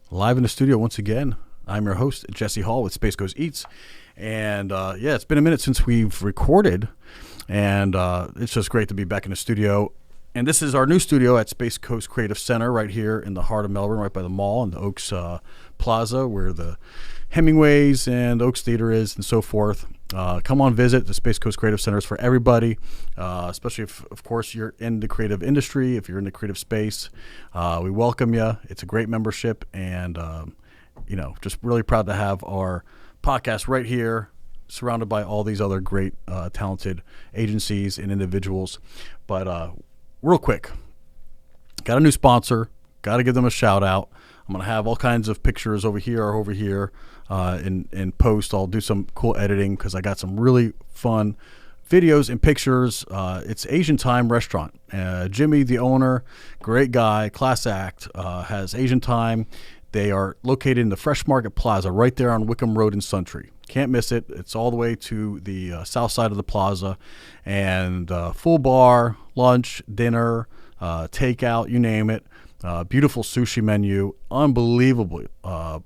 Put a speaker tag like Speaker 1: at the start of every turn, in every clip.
Speaker 1: Live in the studio once again. I'm your host, Jesse Hall with Space Coast Eats. And it's been a minute since we've recorded, and it's just great to be back in the studio. And this is our new studio at Space Coast Creative Center right here in the heart of Melbourne, right by the mall in the Oaks Plaza, where the Hemingways and Oaks Theater is and so forth. Come on visit. The Space Coast Creative Center is for everybody, especially if, of course, you're in the creative industry, if you're in the creative space. We welcome you. It's a great membership, and, just really proud to have our podcast right here, surrounded by all these other great, talented agencies and individuals. But real quick, got a new sponsor. Got to give them a shout out. I'm going to have all kinds of pictures over here in post. I'll do some cool editing because I got some really fun videos and pictures. It's Asian Time Restaurant. Jimmy, the owner, great guy, class act, has Asian Time. They are located in the Fresh Market Plaza right there on Wickham Road in Suntree. Can't miss it. It's all the way to the south side of the plaza. And full bar, lunch, dinner, takeout, you name it. Beautiful sushi menu, unbelievable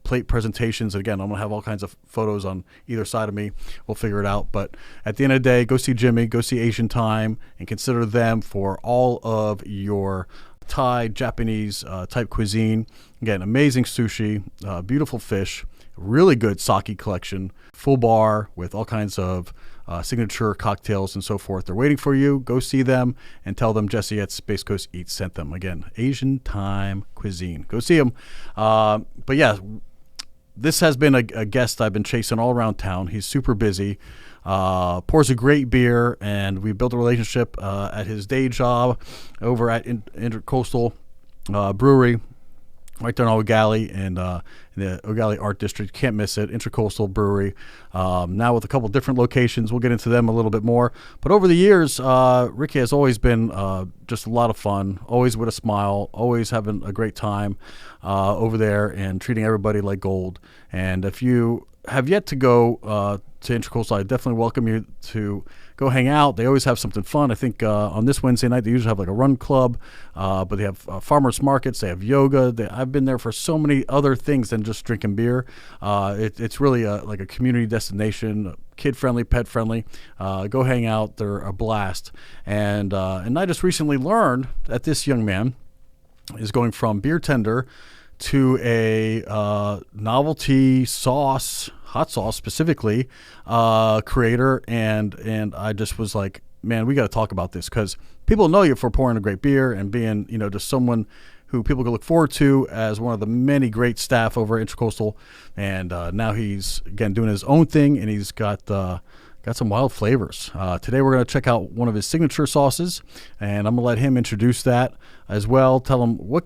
Speaker 1: plate presentations. Again, I'm going to have all kinds of photos on either side of me. We'll figure it out. But at the end of the day, go see Jimmy, go see Asian Time, and consider them for all of your Thai, Japanese type cuisine. Again, amazing sushi, beautiful fish, really good sake collection, full bar with all kinds of signature cocktails and so forth. They're waiting for you. Go see them and tell them Jesse at Space Coast Eats sent them. Again, Asian Time Cuisine. Go see them. But yeah, this has been a guest I've been chasing all around town. He's super busy. Pours a great beer, and we built a relationship at his day job over at Intercoastal Brewery, right there in Ogali and in the Ogali Art District. Can't miss it. Intercoastal Brewery. Now with a couple different locations. We'll get into them a little bit more. But over the years, Ricky has always been just a lot of fun, always with a smile, always having a great time over there and treating everybody like gold. And if you have yet to go to Intercoastal, I definitely welcome you to go hang out. They always have something fun. I think on this Wednesday night, they usually have like a run club, but they have farmers markets. They have yoga. I've been there for so many other things than just drinking beer. It's really like a community destination, kid-friendly, pet-friendly. Go hang out. They're a blast. And I just recently learned that this young man is going from beer tender to a novelty sauce, hot sauce specifically, creator, and I just was like, man, we got to talk about this because people know you for pouring a great beer and being, just someone who people can look forward to as one of the many great staff over at Intercoastal. And now he's again doing his own thing, and he's got some wild flavors. Today we're going to check out one of his signature sauces, and I'm going to let him introduce that as well. Tell him what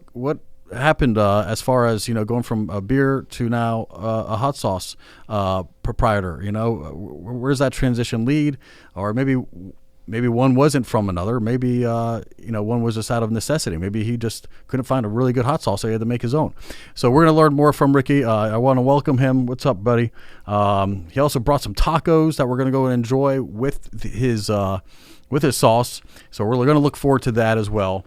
Speaker 1: happened as far as going from a beer to now a hot sauce proprietor. Where's that transition lead? Or maybe one wasn't from another. Maybe one was just out of necessity. Maybe he just couldn't find a really good hot sauce, so he had to make his own. So we're going to learn more from Ricky. I want to welcome him. What's up, buddy? He also brought some tacos that we're going to go and enjoy with his sauce. So we're going to look forward to that as well.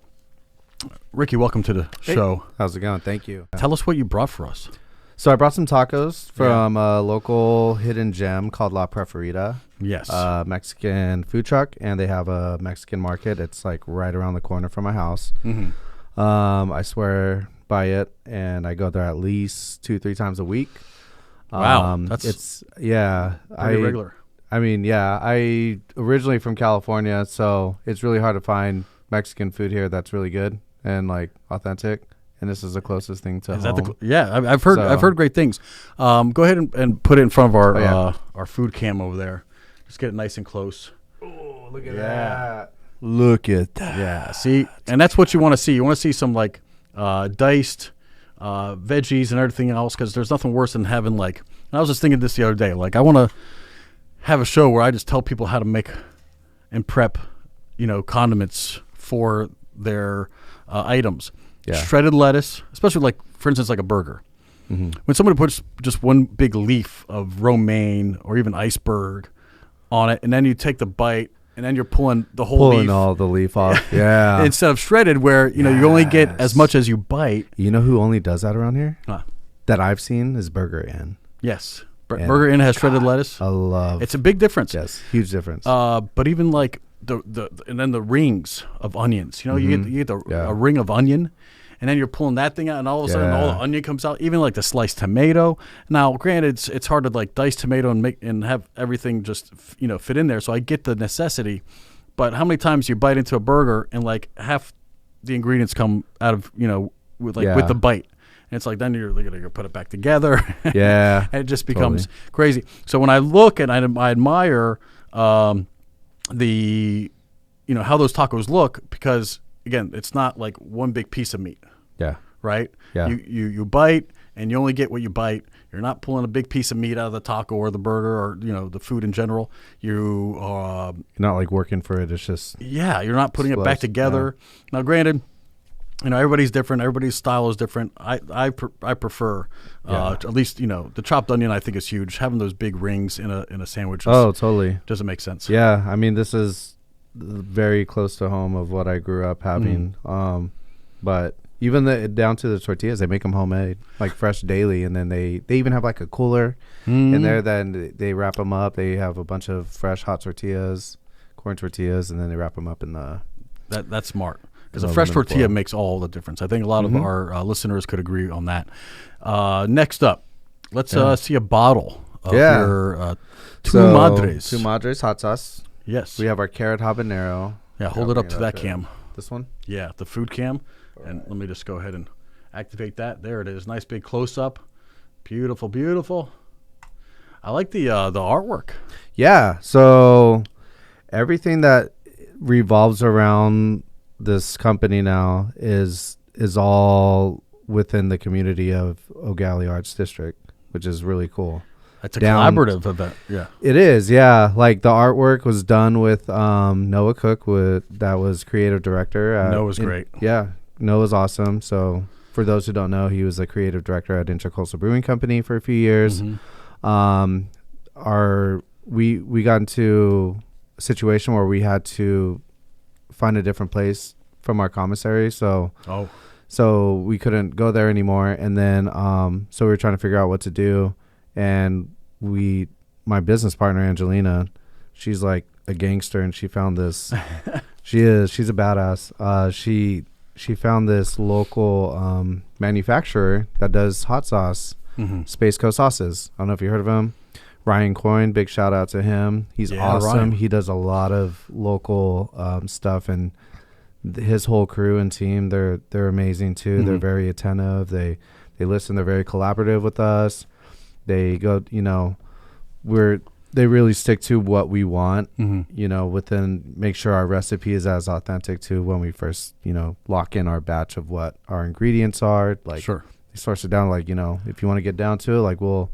Speaker 1: Ricky, welcome to the show.
Speaker 2: How's it going? Thank you.
Speaker 1: Tell us what you brought for us.
Speaker 2: So I brought some tacos from a local hidden gem called La Preferida.
Speaker 1: Yes.
Speaker 2: Mexican food truck, and they have a Mexican market. It's like right around the corner from my house.
Speaker 1: Mm-hmm.
Speaker 2: I swear by it, and I go there at least 2-3 times a week.
Speaker 1: Wow. That's pretty regular.
Speaker 2: I mean, yeah. I originally from California, so it's really hard to find Mexican food here that's really good and like authentic, and this is the closest thing to home.
Speaker 1: I've heard great things. Go ahead and put it in front of our food cam over there. Just get it nice and close.
Speaker 2: Oh, look at that!
Speaker 1: Look at that! Yeah, see, and that's what you want to see. You want to see some like diced veggies and everything else, because there's nothing worse than having like. I was just thinking this the other day. Like I want to have a show where I just tell people how to make and prep, condiments for their items. Yeah. Shredded lettuce, especially like, for instance, like a burger. Mm-hmm. When somebody puts just one big leaf of romaine or even iceberg on it, and then you take the bite, and then you're pulling the whole leaf.
Speaker 2: All the leaf off. Yeah.
Speaker 1: Instead of shredded, where you only get as much as you bite.
Speaker 2: You know who only does that around here? that I've seen is Burger Inn.
Speaker 1: Yes. Burger Inn has shredded lettuce.
Speaker 2: I love.
Speaker 1: It's a big difference.
Speaker 2: Yes, huge difference.
Speaker 1: But even like the and then the rings of onions. You know, you get a ring of onion, and then you're pulling that thing out, and all of a sudden all the onion comes out. Even like the sliced tomato. Now, granted, it's hard to like dice tomato and have everything just fit in there. So I get the necessity, but how many times you bite into a burger and like half the ingredients come out of with the bite. And it's like then you're going to put it back together.
Speaker 2: Yeah.
Speaker 1: And it just becomes crazy. So when I look and I admire how those tacos look, because, again, it's not like one big piece of meat.
Speaker 2: Yeah.
Speaker 1: Right?
Speaker 2: Yeah.
Speaker 1: You bite and you only get what you bite. You're not pulling a big piece of meat out of the taco or the burger or, the food in general. You're
Speaker 2: not like working for it. It's just.
Speaker 1: Yeah. You're not putting it back together. Yeah. Now, granted, everybody's different. Everybody's style is different. I prefer, at least, the chopped onion I think is huge. Having those big rings in a sandwich.
Speaker 2: Totally.
Speaker 1: Doesn't make sense.
Speaker 2: Yeah. I mean, this is very close to home of what I grew up having. But even down to the tortillas, they make them homemade, like fresh daily. And then they even have like a cooler in there. Then they wrap them up. They have a bunch of fresh hot tortillas, corn tortillas, and then they wrap them up in the.
Speaker 1: That's smart. Because a fresh tortilla makes all the difference. I think a lot of our listeners could agree on that. Next up, let's see a bottle of your Two Madres.
Speaker 2: Two Madres hot sauce.
Speaker 1: Yes.
Speaker 2: We have our carrot habanero.
Speaker 1: Yeah, hold it up to that cam.
Speaker 2: This one?
Speaker 1: Yeah, the food cam. And let me just go ahead and activate that. There it is. Nice big close-up. Beautiful, beautiful. I like the artwork.
Speaker 2: Yeah, so everything that revolves around this company now is all within the community of Eau Gallie Arts District, which is really cool.
Speaker 1: It's a collaborative event. Yeah,
Speaker 2: it is. Yeah, like the artwork was done with Noah Cook, that was creative director.
Speaker 1: Noah's great.
Speaker 2: Yeah, Noah's awesome. So for those who don't know, he was the creative director at Intercoastal Brewing Company for a few years. We got into a situation where we had to find a different place from our commissary, so we couldn't go there anymore. And then so we were trying to figure out what to do, and my business partner Angelina, she's like a gangster, and she found this she's a badass. She found this local manufacturer that does hot sauce, Space Coast Sauces. I don't know if you heard of him. Ryan Coyne, big shout out to him. He's awesome. Ryan. He does a lot of local stuff, and his whole crew and team, they're amazing too. They're very attentive. They listen. They're very collaborative with us. They go, they really stick to what we want, within, make sure our recipe is as authentic to when we first, lock in our batch of what our ingredients are. Like,
Speaker 1: sure.
Speaker 2: They source it down, like, if you want to get down to it, like, we'll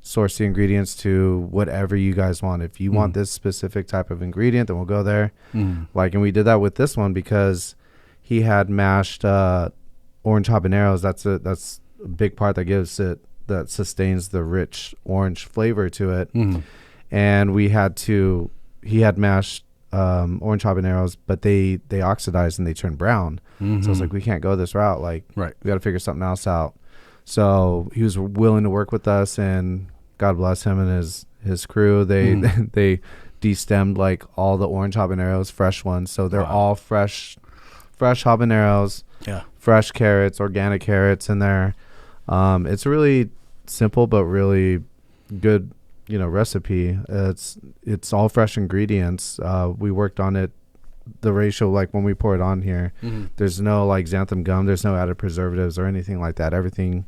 Speaker 2: source the ingredients to whatever you guys want. If you want this specific type of ingredient, then we'll go there. Like, and we did that with this one because he had mashed orange habaneros. That's a big part that sustains the rich orange flavor to it. And he had mashed orange habaneros, but they oxidized and they turned brown. So it's like, we can't go this route. Like, we got to figure something else out. So he was willing to work with us, and God bless him and his crew. They de-stemmed like all the orange habaneros, fresh ones. So they're all fresh habaneros, fresh carrots, organic carrots in there. It's a really simple but really good, recipe. It's all fresh ingredients. We worked on it. The ratio, like when we pour it on here, there's no like xanthan gum, there's no added preservatives or anything like that. Everything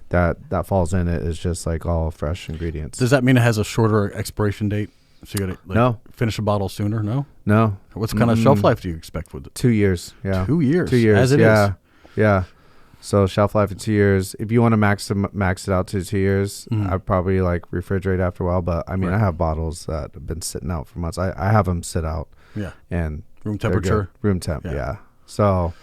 Speaker 2: that falls in it is just like all fresh ingredients.
Speaker 1: Does that mean it has a shorter expiration date? So you gotta finish a bottle sooner? No. What kind of shelf life do you expect with it?
Speaker 2: 2 years. Yeah.
Speaker 1: 2 years.
Speaker 2: 2 years.
Speaker 1: As it is.
Speaker 2: Yeah. So shelf life of 2 years. If you want to max it out to 2 years, I'd probably like refrigerate after a while. But I mean, I have bottles that have been sitting out for months. I have them sit out.
Speaker 1: Yeah.
Speaker 2: And
Speaker 1: room temperature.
Speaker 2: Room temp. Yeah. So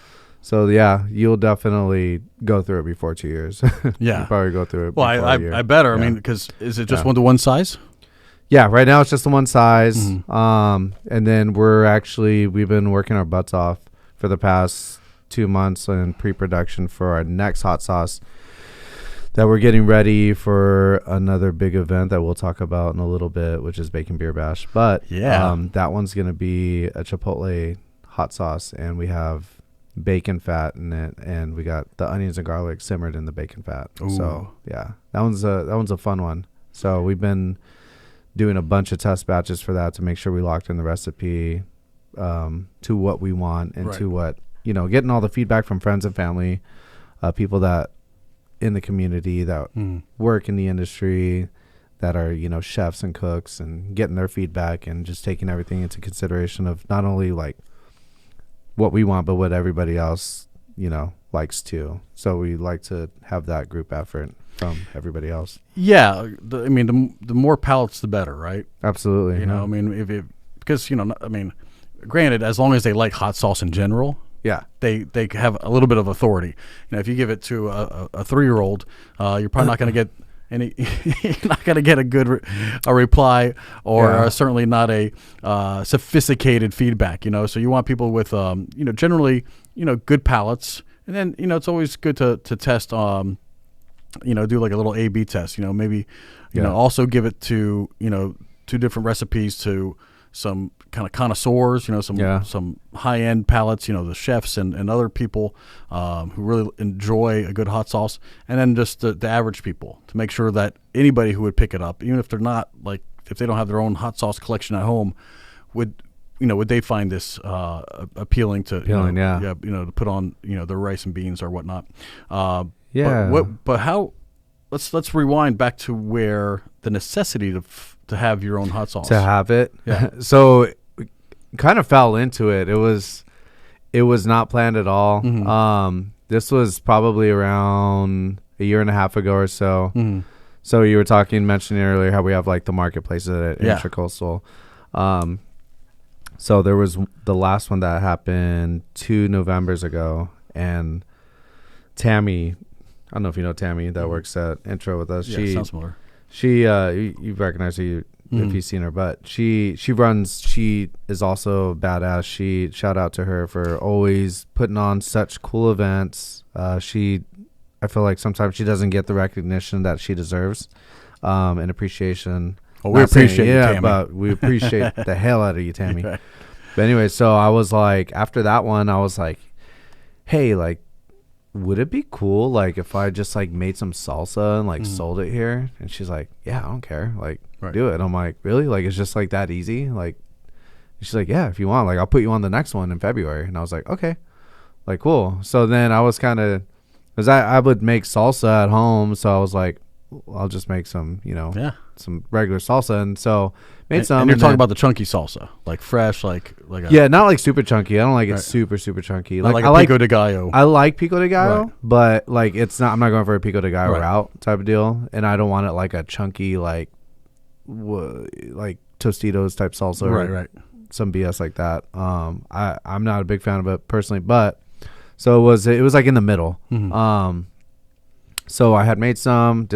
Speaker 2: yeah, you'll definitely go through it before 2 years.
Speaker 1: Yeah.
Speaker 2: You'll probably go through it.
Speaker 1: Well, I better. I mean, because is it just 1-to-1 size?
Speaker 2: Yeah. Right now it's just the one size. And then we've been working our butts off for the past 2 months in pre-production for our next hot sauce that we're getting ready for another big event that we'll talk about in a little bit, which is Bacon Beer Bash. But that one's going to be a Chipotle hot sauce, and we have bacon fat in it, and we got the onions and garlic simmered in the bacon fat. Ooh. So yeah, that one's a fun one. So we've been doing a bunch of test batches for that to make sure we locked in the recipe to what we want and to what, getting all the feedback from friends and family, people that in the community that work in the industry, that are, chefs and cooks, and getting their feedback and just taking everything into consideration of not only like what we want, but what everybody else, likes too. So we like to have that group effort from everybody else.
Speaker 1: Yeah. The more pallets, the better, right?
Speaker 2: Absolutely.
Speaker 1: Because, granted, as long as they like hot sauce in general, they have a little bit of authority. If you give it to a 3-year-old, you're probably not going to get you're not going to get a good reply, or certainly not a sophisticated feedback. So you want people with generally good palates, and then it's always good to test do like a little A/B test. Maybe also give it to 2 different recipes to some kind of connoisseurs, some high-end palates, the chefs and other people who really enjoy a good hot sauce, and then just the average people, to make sure that anybody who would pick it up, even if they're not if they don't have their own hot sauce collection at home, would they find this appealing to to put on their rice and beans or whatnot. But how? Let's rewind back to where the necessity to have your own hot sauce.
Speaker 2: To have it. Yeah. So we kind of fell into it. It was not planned at all. Mm-hmm. This was probably around a year and a half ago or so. Mm-hmm. So you were mentioning earlier how we have like the marketplaces at Intercoastal. So there was the last one that happened 2 Novembers ago, and Tammy, I don't know if you know Tammy that works at Intro with us.
Speaker 1: Yeah, sounds similar.
Speaker 2: She you recognize her if you've seen her, but she is also badass. Shout out to her for always putting on such cool events. I feel like sometimes she doesn't get the recognition that she deserves, and appreciation.
Speaker 1: Well, we appreciate you, Tammy.
Speaker 2: But we appreciate the hell out of you, Tammy. Right. But anyway, so I was like, after that one, I was like, hey, like, would it be cool like if I just like made some salsa and like sold it here? And she's like, yeah, I don't care, like do it. I'm like, really? Like, it's just like that easy? Like, she's like, yeah, if you want, like, I'll put you on the next one in February. And I was like, okay, like, cool. So then I was kind of, because I would make salsa at home, so I was like, I'll just make some some regular salsa. And so made some.
Speaker 1: And you're talking about the chunky salsa, like fresh, like
Speaker 2: not like super chunky. I don't like it super chunky.
Speaker 1: Like I like pico de gallo.
Speaker 2: I like pico de gallo, but like it's not. I'm not going for a pico de gallo route type of deal, and I don't want it like a chunky like Tostitos type salsa,
Speaker 1: right?
Speaker 2: Some BS like that. I'm not a big fan of it personally, but so it was like in the middle. Mm-hmm. So I had made did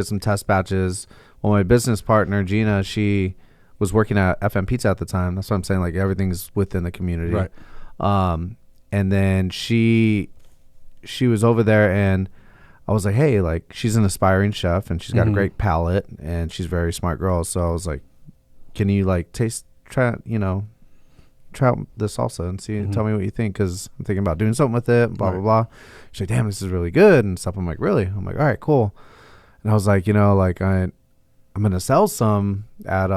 Speaker 2: some test batches. Well, my business partner, Gina, she was working at FM Pizza at the time. That's what I'm saying. Like, everything's within the community.
Speaker 1: Right.
Speaker 2: And then she was over there, and I was like, hey, like, she's an aspiring chef, and she's got a great palate, and she's a very smart girl. So I was like, can you, like, try out the salsa and tell me what you think, because I'm thinking about doing something with it, blah, blah, blah. She's like, damn, this is really good and stuff. I'm like, really? I'm like, all right, cool. And I was like, like, I'm going to sell some at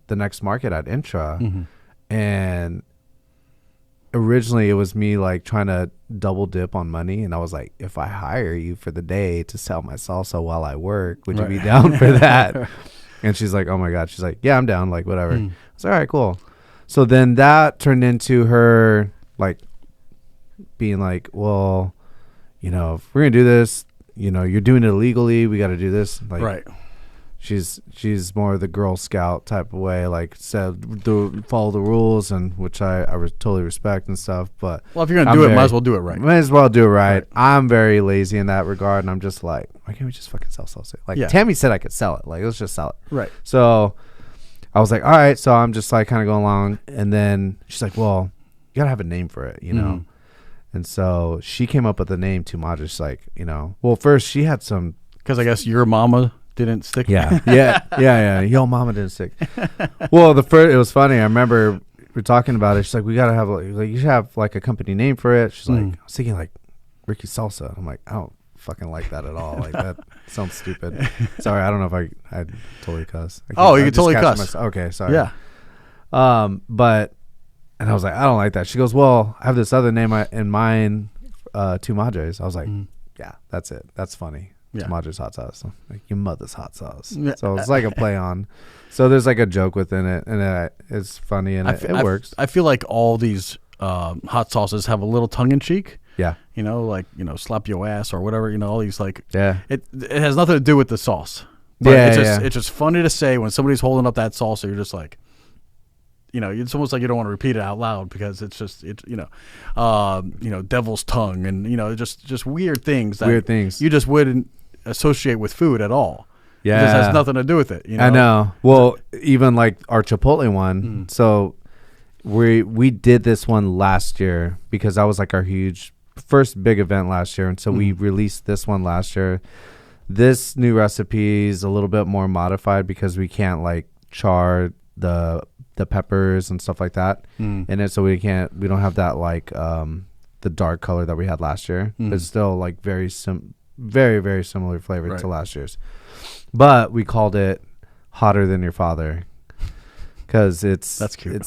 Speaker 2: the next market at Intra. Mm-hmm. And originally it was me, like, trying to double dip on money. And I was like, if I hire you for the day to sell my salsa while I work, would you be down for that? And she's like, oh, my God. She's like, yeah, I'm down, like, whatever. I was like, all right, cool. So then that turned into her, like, being like, well, if we're going to do this, you're doing it illegally. We got to do this. Like,
Speaker 1: right.
Speaker 2: She's more the Girl Scout type of way, like, said, follow the rules, and which I totally respect and stuff. But
Speaker 1: well, if you're going to do it, might as well do it right.
Speaker 2: Might as well do it right. I'm very lazy in that regard, and I'm just like, why can't we just fucking sell salsa? Like, Tammy said I could sell it. Like, let's just sell it.
Speaker 1: Right.
Speaker 2: So I was like, all right. So I'm just like kind of going along, and then she's like, well, you got to have a name for it, And so she came up with the name to Madres, like, well, first she had some
Speaker 1: Because I guess your mama didn't stick.
Speaker 2: Yeah. Yo, mama didn't stick. Well, it was funny. I remember we were talking about it. She's like, we gotta have like you should have like a company name for it. She's like, I was thinking like Ricky Salsa. I'm like, I don't fucking like that at all. Like that sounds stupid. Sorry, I don't know if I totally cuss.
Speaker 1: Oh, you can totally cuss.
Speaker 2: Okay, sorry.
Speaker 1: Yeah.
Speaker 2: But and I was like, I don't like that. She goes, well, I have this other name in mind, Two Madres. I was like, yeah, that's it. That's funny. Yeah. Madres hot sauce. Like your mother's hot sauce. Yeah. So it's like a play on. So there's like a joke within it, and it's funny, and it works.
Speaker 1: I feel like all these hot sauces have a little tongue in cheek.
Speaker 2: Yeah.
Speaker 1: Like slap your ass or whatever. All these like.
Speaker 2: Yeah.
Speaker 1: It has nothing to do with the sauce. But it's just funny to say when somebody's holding up that sauce, you're just like. It's almost like you don't want to repeat it out loud because it's just devil's tongue and just weird things you just wouldn't associate with food at all.
Speaker 2: Yeah,
Speaker 1: it just has nothing to do with it.
Speaker 2: I know. Well, even like our Chipotle one. So we did this one last year because that was like our huge first big event last year, and so we released this one last year. This new recipe is a little bit more modified because we can't like char the peppers and stuff like that in it, so we don't have that like the dark color that we had last year. It's still like very very similar flavor to last year's, but we called it Hotter Than Your Father because that's cute.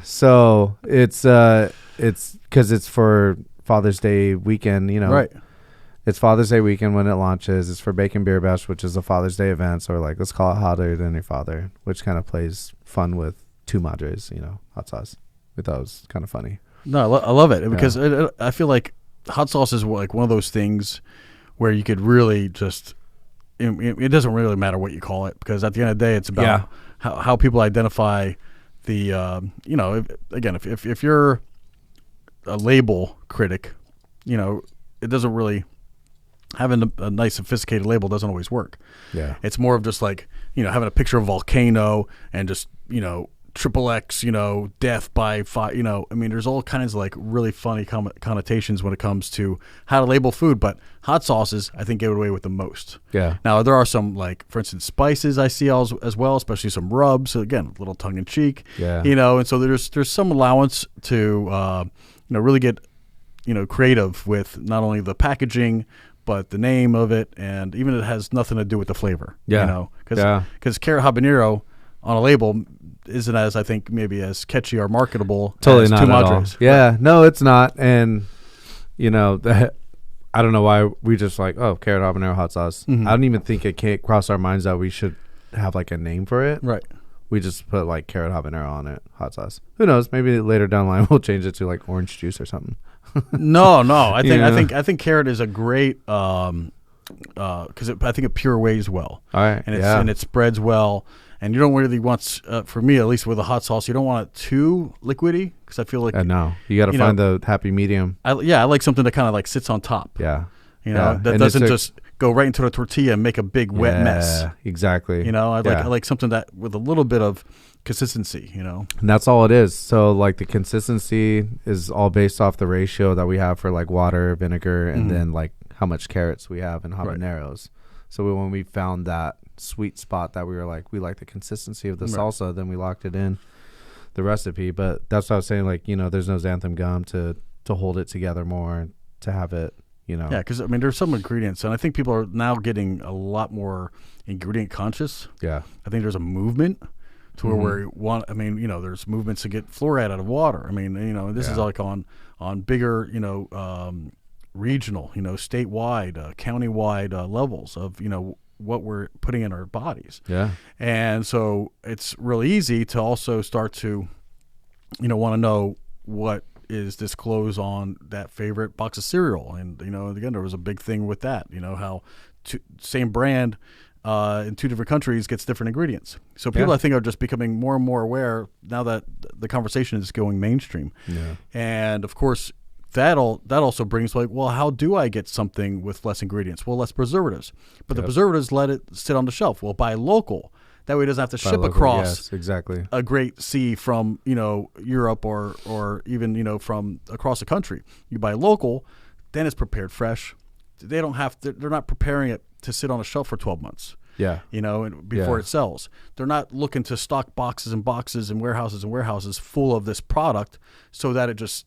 Speaker 2: So it's because it's for Father's Day weekend, right. It's Father's Day weekend when it launches. It's for Bacon Beer Bash, which is a Father's Day event, so we're like, let's call it Hotter Than Your Father, which kind of plays fun with Two Madres, hot sauce. We thought it was kind of funny.
Speaker 1: No, I love it because I feel like hot sauce is like one of those things where you could really just it doesn't really matter what you call it because at the end of the day it's about how people identify the if you're a label critic, it doesn't really having a nice sophisticated label doesn't always work.
Speaker 2: Yeah,
Speaker 1: it's more of just like having a picture of a volcano and just triple X, death by fire, there's all kinds of like really funny connotations when it comes to how to label food, but hot sauces, I think, get away with the most.
Speaker 2: Yeah.
Speaker 1: Now, there are some, like, for instance, spices I see as well, especially some rubs. So, again, a little tongue in cheek.
Speaker 2: Yeah.
Speaker 1: And so there's some allowance to, really get, creative with not only the packaging, but the name of it, and even it has nothing to do with the flavor.
Speaker 2: Yeah.
Speaker 1: Because carrot habanero on a label isn't as, I think, maybe as catchy or marketable
Speaker 2: totally
Speaker 1: as
Speaker 2: not
Speaker 1: Two
Speaker 2: at
Speaker 1: Madres.
Speaker 2: all. Yeah, no, it's not. And, I don't know why we just like, carrot habanero hot sauce. I don't even think it can't cross our minds that we should have like a name for it.
Speaker 1: Right.
Speaker 2: We just put like carrot habanero on it, hot sauce. Who knows? Maybe later down the line we'll change it to like orange juice or something.
Speaker 1: No. I think carrot is a great because I think it pureways well.
Speaker 2: All right.
Speaker 1: And it spreads well. And you don't really want, for me at least, with a hot sauce, you don't want it too liquidy because I feel like
Speaker 2: no, you got to find the happy medium.
Speaker 1: I like something that kind of like sits on top.
Speaker 2: Yeah,
Speaker 1: that
Speaker 2: and
Speaker 1: doesn't just go right into the tortilla and make a big wet mess.
Speaker 2: Exactly.
Speaker 1: I like something that with a little bit of consistency.
Speaker 2: And that's all it is. So like the consistency is all based off the ratio that we have for like water, vinegar, and then like how much carrots we have in habaneros. Right. So when we found that sweet spot that we were like, we like the consistency of the salsa, then we locked it in the recipe. But that's what I was saying, like, there's no xanthan gum to hold it together more, to have it, Yeah,
Speaker 1: because, there's some ingredients, and I think people are now getting a lot more ingredient conscious.
Speaker 2: Yeah.
Speaker 1: I think there's a movement to where we want, there's movements to get fluoride out of water. This is like on bigger, regional, statewide, countywide levels of, what we're putting in our bodies.
Speaker 2: Yeah.
Speaker 1: And so it's really easy to also start to, want to know what is disclosed on that favorite box of cereal. And, again, there was a big thing with that, how same brand in two different countries gets different ingredients. So people, I think, are just becoming more and more aware now that the conversation is going mainstream.
Speaker 2: Yeah.
Speaker 1: And, of course, that also brings like, well, how do I get something with less ingredients? Well, less preservatives. But the preservatives let it sit on the shelf. Well, buy local. That way it doesn't have to ship across
Speaker 2: exactly.
Speaker 1: a great sea from, Europe or even, from across the country. You buy local, then it's prepared fresh. They don't have to, they're not preparing it to sit on a shelf for 12 months.
Speaker 2: Yeah.
Speaker 1: Before it sells. They're not looking to stock boxes and boxes and warehouses full of this product so that it just,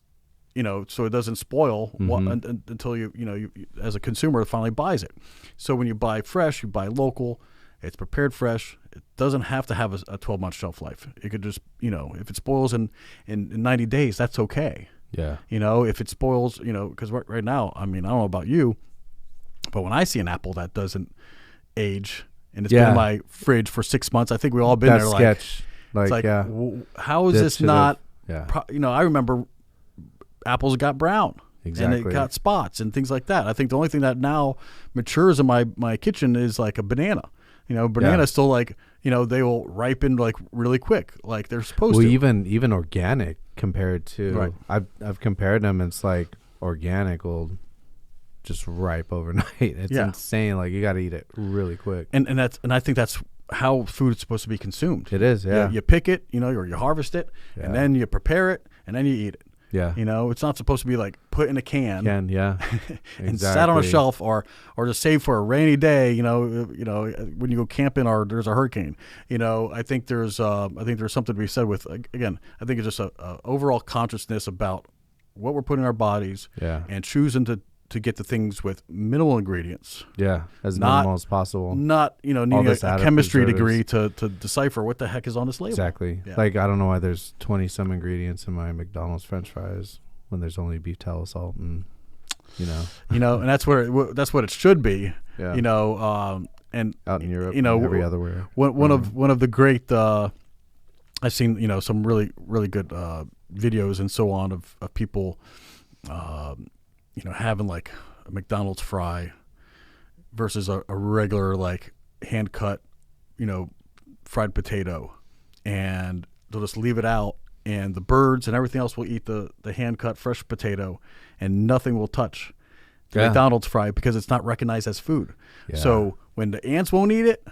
Speaker 1: so it doesn't spoil until you as a consumer finally buys it. So when you buy fresh, you buy local, it's prepared fresh. It doesn't have to have a 12-month shelf life. It could just, if it spoils in 90 days, that's okay.
Speaker 2: Yeah.
Speaker 1: If it spoils, because right now, I don't know about you, but when I see an apple that doesn't age, and it's been in my fridge for 6 months. I think we've all been there.
Speaker 2: Sketch.
Speaker 1: How is this not? I remember apples got brown, and it got spots and things like that. I think the only thing that now matures in my kitchen is like a banana. Banana's still they will ripen really quick, like they're supposed to.
Speaker 2: Even organic compared to I've compared them. It's like organic will just ripe overnight. It's insane. Like you got to eat it really quick.
Speaker 1: And I think that's how food is supposed to be consumed.
Speaker 2: It is. Yeah.
Speaker 1: You pick it, or you harvest it, and then you prepare it, and then you eat it.
Speaker 2: Yeah.
Speaker 1: It's not supposed to be like put in a can. And sat on a shelf or just saved for a rainy day. When you go camping or there's a hurricane. I think there's something to be said with, again, I think it's just a overall consciousness about what we're putting in our bodies.
Speaker 2: Yeah.
Speaker 1: And choosing to get the things with minimal ingredients.
Speaker 2: Yeah, as minimal as possible.
Speaker 1: Not, needing a chemistry degree to decipher what the heck is on this label.
Speaker 2: Exactly. Yeah. Like, I don't know why there's 20-some ingredients in my McDonald's French fries when there's only beef tallow salt and,
Speaker 1: and that's what it should be.
Speaker 2: Yeah.
Speaker 1: And
Speaker 2: out in Europe, and every other where.
Speaker 1: One of the great, I've seen, some really, really good videos and so on of people, having like a McDonald's fry versus a regular hand cut, fried potato, and they'll just leave it out, and the birds and everything else will eat the hand cut fresh potato, and nothing will touch the McDonald's fry because it's not recognized as food. Yeah. So when the ants won't eat it,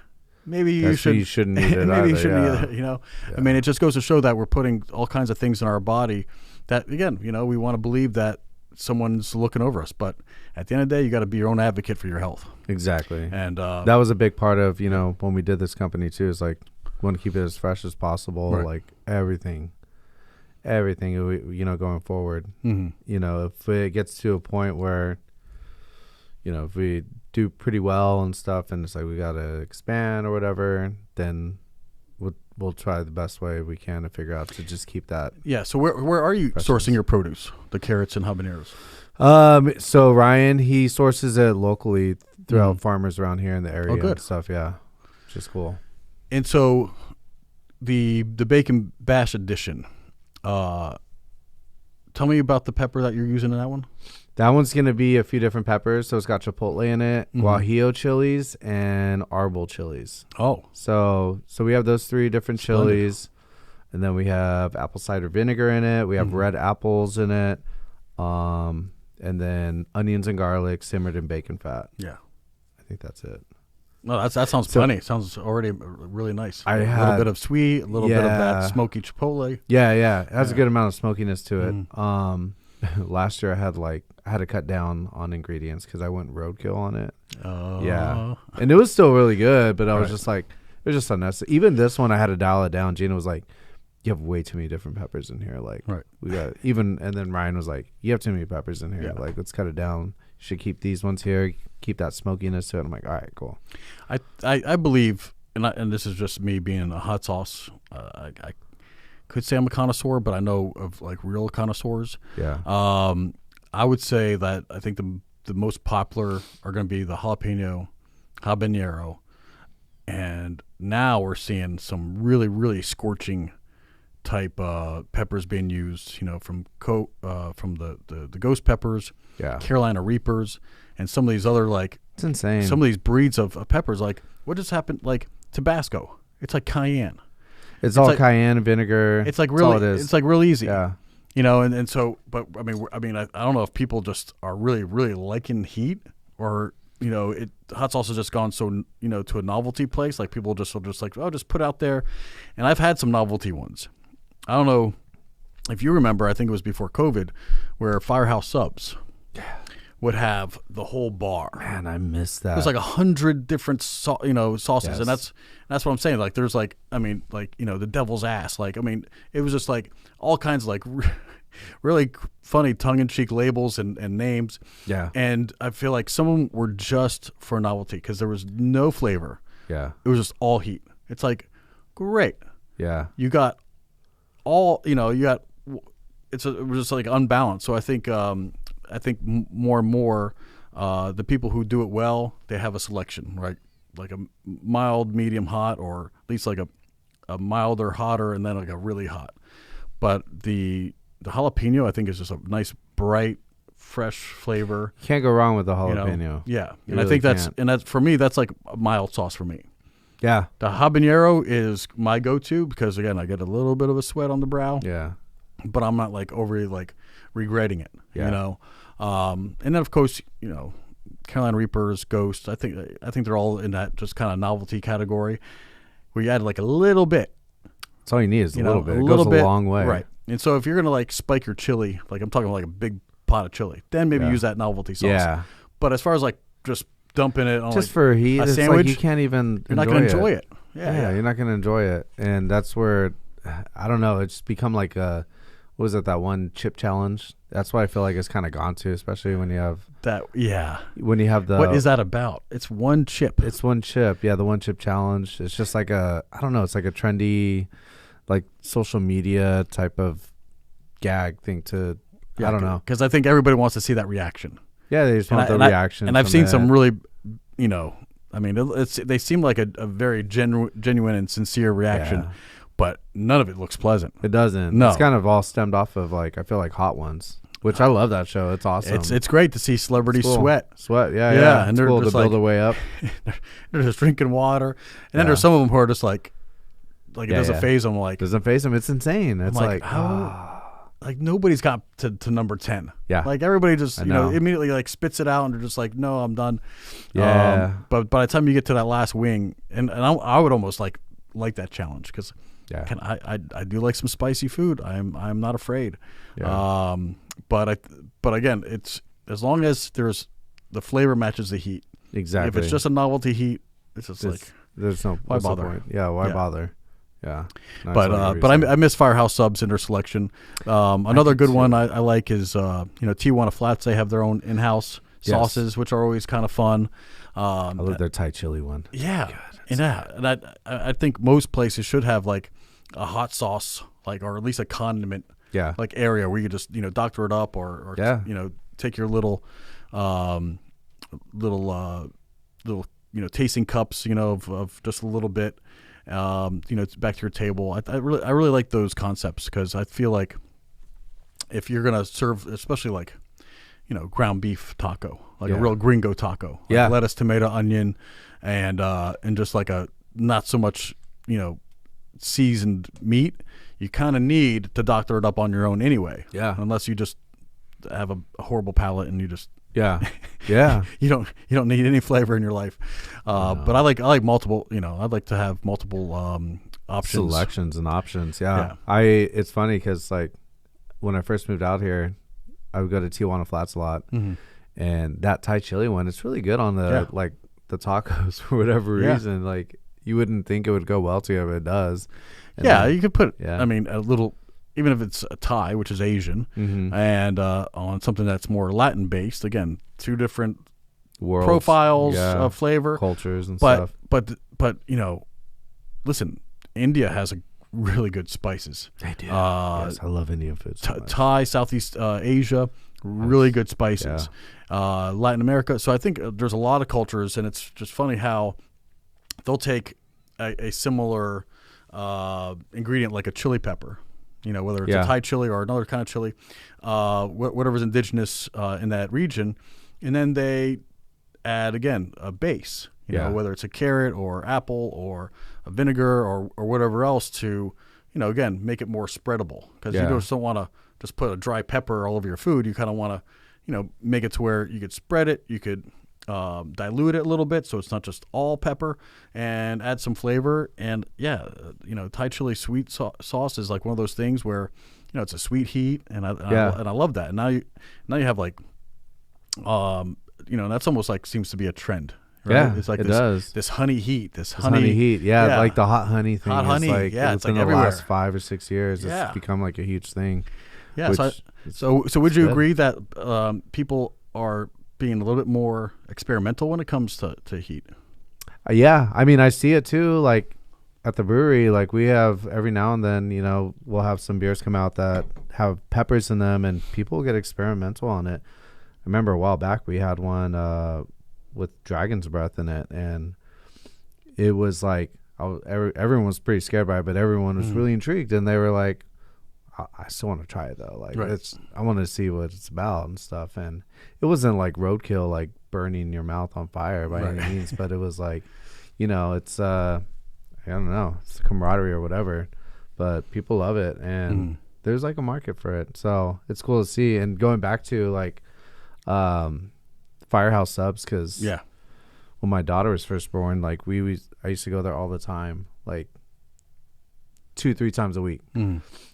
Speaker 1: maybe you
Speaker 2: shouldn't eat it.
Speaker 1: Maybe you shouldn't eat it. Yeah. It just goes to show that we're putting all kinds of things in our body that, again, we want to believe that someone's looking over us, but at the end of the day, you got to be your own advocate for your health.
Speaker 2: Exactly.
Speaker 1: And
Speaker 2: that was a big part of when we did this company too, is like we want to keep it as fresh as possible. Right. Like everything going forward. If it gets to a point where if we do pretty well and stuff, and it's like we got to expand or whatever, then we'll try the best way we can to figure out to just keep that.
Speaker 1: Yeah. So where are you sourcing your produce, the carrots and habaneros?
Speaker 2: So Ryan, he sources it locally throughout farmers around here in the area and stuff. Yeah, which is cool.
Speaker 1: And so the bacon bash edition. Tell me about the pepper that you're using in that one.
Speaker 2: That one's going to be a few different peppers. So it's got chipotle in it, Guajillo chilies, and arbol chilies.
Speaker 1: Oh.
Speaker 2: So we have those 3 different chilies. And then we have apple cider vinegar in it. We have red apples in it. And then onions and garlic simmered in bacon fat.
Speaker 1: Yeah.
Speaker 2: I think that's it.
Speaker 1: No, that sounds plenty. It sounds already really nice.
Speaker 2: A
Speaker 1: little bit of sweet, a little bit of that smoky chipotle.
Speaker 2: Yeah. It has a good amount of smokiness to it. Last year I had to cut down on ingredients because I went roadkill on it.
Speaker 1: Oh.
Speaker 2: Yeah. And it was still really good, but I was just like, it was just unnecessary. Even this one I had to dial it down. Gina was like, you have way too many different peppers in here. Like, we got and then Ryan was like, you have too many peppers in here. Yeah. Like, let's cut it down. You should keep these ones here, keep that smokiness to it. I'm like, all right, cool.
Speaker 1: I believe, and this is just me being a hot sauce. I could say I'm a connoisseur, but I know of real connoisseurs.
Speaker 2: Yeah.
Speaker 1: I would say that I think the most popular are going to be the habanero, and now we're seeing some really, really scorching type peppers being used. From the ghost peppers, Carolina Reapers, and some of these other
Speaker 2: it's insane.
Speaker 1: Some of these breeds of peppers. What just happened? Tabasco. It's like cayenne.
Speaker 2: It's all cayenne vinegar.
Speaker 1: It's really, it's real easy.
Speaker 2: Yeah.
Speaker 1: And so, but I don't know if people just are really, really liking heat, or hot sauce has just gone so to a novelty place. Like people just just put out there, and I've had some novelty ones. I don't know if you remember. I think it was before COVID, where Firehouse Subs would have the whole bar.
Speaker 2: Man, I miss that.
Speaker 1: There's like 100 different sauces,
Speaker 2: Yes.
Speaker 1: and that's what I'm saying. Like there's like, I mean, like, the devil's ass. Like, I mean, it was just like all kinds of like really funny tongue-in-cheek labels and names.
Speaker 2: Yeah.
Speaker 1: And I feel like some of them were just for novelty because there was no flavor.
Speaker 2: Yeah.
Speaker 1: It was just all heat. It's like, great.
Speaker 2: Yeah.
Speaker 1: You got all, it was just like unbalanced. So I think more and more the people who do it well, they have a selection, right? Like a mild, medium hot, or at least like a milder, hotter, and then like a really hot. But the jalapeno, I think, is just a nice, bright, fresh flavor.
Speaker 2: Can't go wrong with the jalapeno.
Speaker 1: Yeah.
Speaker 2: You
Speaker 1: And I
Speaker 2: really
Speaker 1: think
Speaker 2: can't.
Speaker 1: that's for me, that's like a mild sauce for me.
Speaker 2: Yeah.
Speaker 1: The habanero is my go-to because, again, I get a little bit of a sweat on the brow.
Speaker 2: Yeah.
Speaker 1: But I'm not like overly like regretting it,
Speaker 2: Yeah.
Speaker 1: And then of course, Carolina Reapers, Ghosts. I think they're all in that just kind of novelty category where you add like a little bit.
Speaker 2: That's all you need is a little bit. It
Speaker 1: little
Speaker 2: goes
Speaker 1: bit,
Speaker 2: a long way.
Speaker 1: right? And so if you're gonna like spike your chili, like I'm talking like a big pot of chili, then maybe use that novelty sauce.
Speaker 2: Yeah.
Speaker 1: But as far as like just dumping it on
Speaker 2: Just
Speaker 1: like
Speaker 2: for heat,
Speaker 1: a
Speaker 2: it's
Speaker 1: sandwich,
Speaker 2: like you can't even
Speaker 1: you're not gonna enjoy it. Yeah,
Speaker 2: you're not gonna enjoy it, and that's where I don't know. It's become like a what was it, that one chip challenge? That's what I feel like it's kind of gone to, especially when you have
Speaker 1: that. Yeah.
Speaker 2: when you have the
Speaker 1: What is that about? It's one chip.
Speaker 2: It's one chip. Yeah, the one chip challenge. It's just like I don't know. It's like a trendy, like social media type of gag thing to. I don't know,
Speaker 1: because I think everybody wants to see that reaction.
Speaker 2: Yeah, they just want the reaction.
Speaker 1: And I've seen some really, I mean, they seem like a very genuine and sincere reaction, but none of it looks pleasant.
Speaker 2: It doesn't.
Speaker 1: No.
Speaker 2: It's kind of all stemmed off of like I feel like Hot Ones, which I love that show. It's awesome.
Speaker 1: It's great to see celebrities sweat.
Speaker 2: Yeah.
Speaker 1: And
Speaker 2: it's
Speaker 1: they're
Speaker 2: cool to
Speaker 1: just
Speaker 2: build
Speaker 1: like,
Speaker 2: a way up.
Speaker 1: They're just drinking water, and then there's some of them who are just like it doesn't phase them. Like
Speaker 2: doesn't phase them. It's insane. It's like
Speaker 1: how. Like nobody's got to number 10.
Speaker 2: Yeah.
Speaker 1: Like everybody just immediately like spits it out and they're just like, no, I'm done.
Speaker 2: Yeah.
Speaker 1: But by the time you get to that last wing, and I would almost like that challenge because I do like some spicy food. I'm not afraid.
Speaker 2: Yeah.
Speaker 1: But again, it's as long as there's the flavor matches the heat.
Speaker 2: Exactly.
Speaker 1: If it's just a novelty heat, it's just like
Speaker 2: there's no
Speaker 1: why bother?
Speaker 2: Point? Yeah. Why bother? Yeah. No,
Speaker 1: But I miss Firehouse Subs and their selection. Another good one I like is Tijuana Flats. They have their own in-house sauces, which are always kind of fun.
Speaker 2: I love their Thai chili one.
Speaker 1: Yeah, God, and I think most places should have like a hot sauce, like, or at least a condiment, like area where you just doctor it up or take your little tasting cups of just a little bit. Back to your table. I really like those concepts because I feel like if you're gonna serve, especially like, ground beef taco, like a real gringo taco, like lettuce, tomato, onion, and just like a not so much seasoned meat, you kind of need to doctor it up on your own anyway. Yeah, unless you just have a horrible palate and you just.
Speaker 2: Yeah.
Speaker 1: you don't need any flavor in your life, but I like multiple. I'd like to have multiple options,
Speaker 2: selections, and options. Yeah. It's funny because like when I first moved out here, I would go to Tijuana Flats a lot, and that Thai chili one, it's really good on the like the tacos for whatever reason. Like you wouldn't think it would go well together, but it does. And then,
Speaker 1: you could put. I mean, a little. Even if it's a Thai, which is Asian, and on something that's more Latin based, again, two different worlds, profiles of flavor,
Speaker 2: cultures, and stuff.
Speaker 1: But listen, India has a really good spices.
Speaker 2: They do. Yes, I love Indian food. So
Speaker 1: Thai, Southeast Asia, really good spices. Latin America. So I think there's a lot of cultures, and it's just funny how they'll take a similar ingredient like a chili pepper. Whether it's a Thai chili or another kind of chili, whatever's indigenous in that region, and then they add again a base. Whether it's a carrot or apple or a vinegar or whatever else to, again make it more spreadable because you just don't want to just put a dry pepper all over your food. You kind of want to, make it to where you could spread it. You could dilute it a little bit so it's not just all pepper and add some flavor. And Thai chili sweet sauce is like one of those things where it's a sweet heat and I love that. And now you have like That's almost like seems to be a trend. Right?
Speaker 2: Yeah,
Speaker 1: it's like
Speaker 2: it
Speaker 1: this,
Speaker 2: does.
Speaker 1: this honey heat, this
Speaker 2: Honey heat. Yeah, like the hot honey thing.
Speaker 1: Hot honey.
Speaker 2: Like,
Speaker 1: Yeah, it's
Speaker 2: within
Speaker 1: like
Speaker 2: the
Speaker 1: everywhere.
Speaker 2: last 5 or 6 years, it's become like a huge thing.
Speaker 1: Yeah. So would you agree that people are being a little bit more experimental when it comes to heat?
Speaker 2: Yeah, I mean, I see it too. Like at the brewery, like we have every now and then, we'll have some beers come out that have peppers in them, and people get experimental on it. I remember a while back we had one with dragon's breath in it, and it was like everyone was pretty scared by it, but everyone was really intrigued, and they were like, I still want to try it though. Like I want to see what it's about and stuff. And it wasn't like roadkill, like burning your mouth on fire by any means, but it was like, it's I don't know, it's camaraderie or whatever, but people love it, and there's like a market for it. So it's cool to see. And going back to like Firehouse Subs, because when my daughter was first born, like I used to go there all the time, like 2-3 times a week.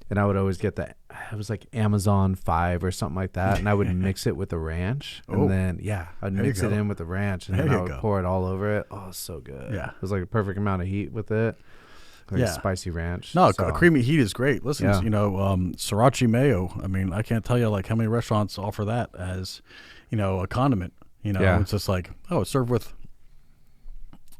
Speaker 2: And I would always get it was like Amazon 5 or something like that, and I would mix it with the ranch, and then I'd mix it in with the ranch, and then I would pour it all over it. Oh, so good.
Speaker 1: Yeah,
Speaker 2: it was like a perfect amount of heat with it, like spicy ranch.
Speaker 1: No, creamy heat is great. Listen, sriracha mayo. I mean, I can't tell you like how many restaurants offer that as a condiment. It's just like, it's served with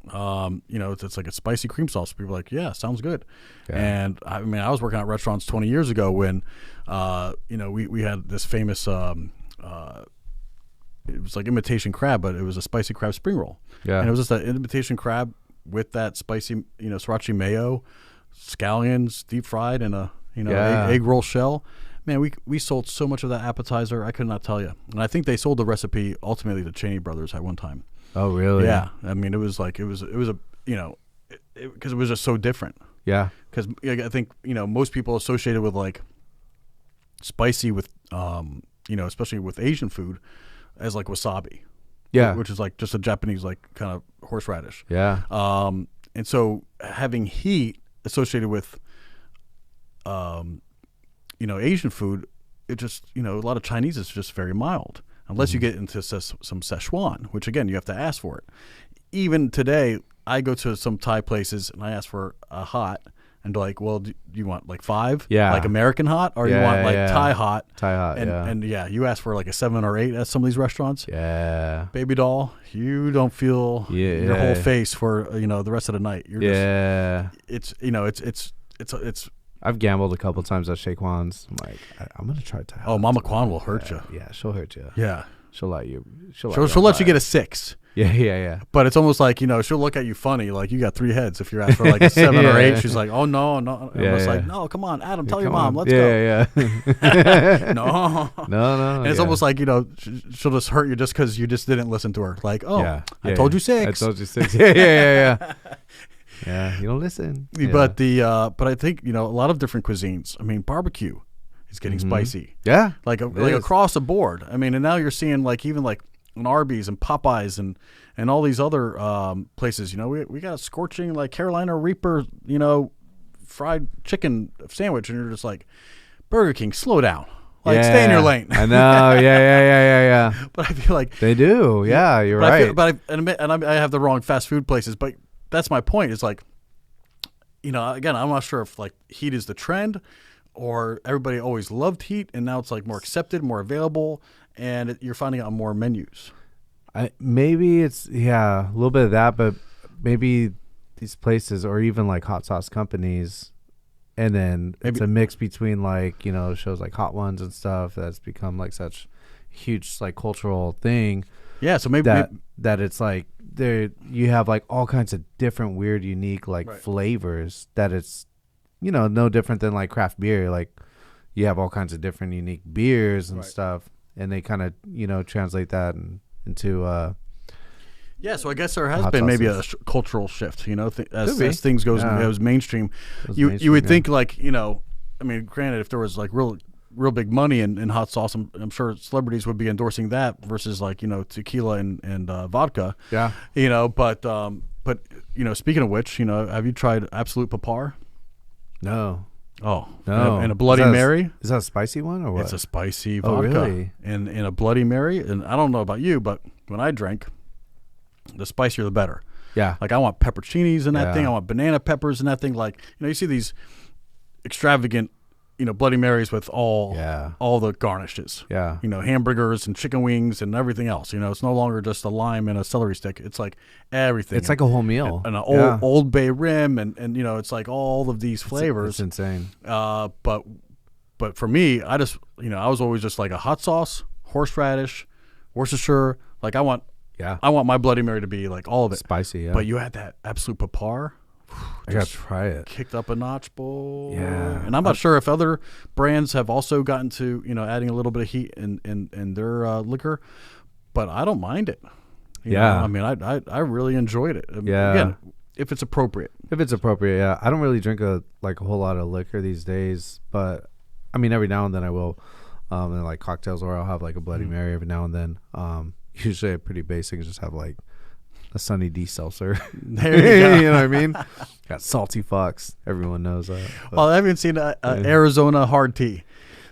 Speaker 1: it's like a spicy cream sauce. People are like, yeah, sounds good. And I mean, I was working at restaurants 20 years ago when we had this famous it was like imitation crab, but it was a spicy crab spring roll. And it was just an imitation crab with that spicy sriracha mayo, scallions deep fried in a egg roll shell. Man, we sold so much of that appetizer, I could not tell you. And I think they sold the recipe ultimately to Cheney Brothers at one time.
Speaker 2: Oh, really?
Speaker 1: Yeah. I mean, it was a because it was just so different.
Speaker 2: Yeah.
Speaker 1: Because I think most people associated with like spicy with especially with Asian food as like wasabi.
Speaker 2: Yeah.
Speaker 1: Which is like just a Japanese like kind of horseradish.
Speaker 2: Yeah.
Speaker 1: And so having heat associated with Asian food, it just a lot of Chinese is just very mild. Unless you get into some Szechuan, which again you have to ask for it. Even today, I go to some Thai places and I ask for a hot, and they're like, "Well, do you want like 5, like American hot, or you want like Thai hot?"
Speaker 2: Thai hot,
Speaker 1: and you ask for like a 7 or 8 at some of these restaurants.
Speaker 2: Yeah,
Speaker 1: baby doll, you don't feel your whole face for the rest of the night. You're just, it's.
Speaker 2: I've gambled a couple times at Shaquan's. I'm like, I'm gonna try Thai.
Speaker 1: Oh, Mama Kwan will hurt you.
Speaker 2: Yeah, she'll hurt you.
Speaker 1: Yeah,
Speaker 2: she'll let you. She'll
Speaker 1: let you get a 6.
Speaker 2: Yeah.
Speaker 1: But it's almost like she'll look at you funny, like you got 3 heads. If you're asking for like a 7 or 8, she's like, oh no. And it's like, no, come on, Adam, tell your mom, let's go.
Speaker 2: Yeah.
Speaker 1: No. And it's almost like she'll just hurt you just because you just didn't listen to her. Like, I told you 6.
Speaker 2: I told you 6. Yeah. Yeah, you don't listen.
Speaker 1: But but I think a lot of different cuisines. I mean, barbecue is getting spicy.
Speaker 2: Yeah,
Speaker 1: like across the board. I mean, and now you're seeing like even like an Arby's and Popeyes and all these other places. We got a scorching like Carolina Reaper, fried chicken sandwich, and you're just like, Burger King, slow down. Like, stay in your lane.
Speaker 2: I know. Yeah.
Speaker 1: But I feel like
Speaker 2: they do. Yeah, you're right.
Speaker 1: I have the wrong fast food places, but. That's my point. It's like, again, I'm not sure if like heat is the trend or everybody always loved heat and now it's like more accepted, more available, and you're finding it on more menus.
Speaker 2: Maybe it's, a little bit of that, but maybe these places or even like hot sauce companies, and then it's a mix between like, shows like Hot Ones and stuff that's become like such huge like cultural thing.
Speaker 1: Yeah, so maybe
Speaker 2: that it's like there you have like all kinds of different weird unique like flavors that it's no different than like craft beer. Like you have all kinds of different unique beers and stuff, and they kind of translate that into
Speaker 1: so I guess there has been maybe a cultural shift as things goes mainstream. You would think like I mean, granted, if there was like real big money in hot sauce, I'm sure celebrities would be endorsing that versus like tequila and vodka.
Speaker 2: Yeah.
Speaker 1: But speaking of which, have you tried Absolute Papar?
Speaker 2: No.
Speaker 1: Oh,
Speaker 2: No.
Speaker 1: and a Bloody Mary.
Speaker 2: Is that a spicy one or what?
Speaker 1: It's a spicy
Speaker 2: Oh,
Speaker 1: vodka.
Speaker 2: really?
Speaker 1: And in a Bloody Mary, and I don't know about you, but when I drink, the spicier the better.
Speaker 2: Yeah.
Speaker 1: Like I want pepperoncinis in that
Speaker 2: Yeah.
Speaker 1: thing. I want banana peppers in that thing. Like, you see these extravagant, Bloody Marys with all the garnishes.
Speaker 2: Yeah.
Speaker 1: Hamburgers and chicken wings and everything else. It's no longer just a lime and a celery stick. It's like everything.
Speaker 2: It's like a whole meal.
Speaker 1: And an Old Bay rim and it's like all of these flavors.
Speaker 2: It's insane.
Speaker 1: But for me, I just, I was always just like a hot sauce, horseradish, Worcestershire. Like I want my Bloody Mary to be like all of it.
Speaker 2: Spicy, yeah.
Speaker 1: But you had that absolute papar.
Speaker 2: I gotta try it.
Speaker 1: Kicked up a notch, boy.
Speaker 2: Yeah.
Speaker 1: And I'm not sure if other brands have also gotten to, adding a little bit of heat in their liquor, but I don't mind it. You know? I mean, I really enjoyed it.
Speaker 2: Yeah.
Speaker 1: Again, if it's appropriate.
Speaker 2: If it's appropriate, yeah. I don't really drink a whole lot of liquor these days, but I mean, every now and then I will. And like cocktails, or I'll have like a Bloody Mary every now and then. Usually I'm pretty basic, just have like a Sunny D seltzer.
Speaker 1: There you go.
Speaker 2: You know what I mean? Got salty fucks. Everyone knows that.
Speaker 1: Well, I haven't seen a Arizona hard tea.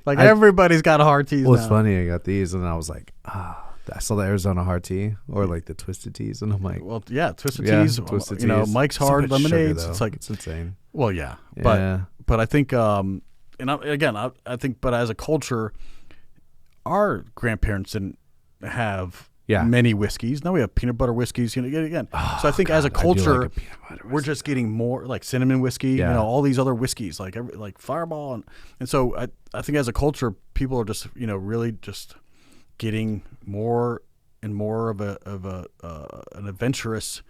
Speaker 1: Like everybody's got a hard tea.
Speaker 2: Well, it's funny. I got these, and I was like, I saw the Arizona hard tea, or like the twisted teas, and I'm like,
Speaker 1: well, yeah, twisted teas.
Speaker 2: Twisted teas.
Speaker 1: Mike's hard lemonades.
Speaker 2: Sugar,
Speaker 1: it's like
Speaker 2: it's insane.
Speaker 1: Well, yeah, but I think, and I think, but as a culture, our grandparents didn't have many whiskeys. Now we have peanut butter whiskeys. Again. So I think as a culture, we're just getting more like cinnamon whiskey. All these other whiskeys like Fireball, and so I think as a culture, people are just really just getting more and more of an adventurous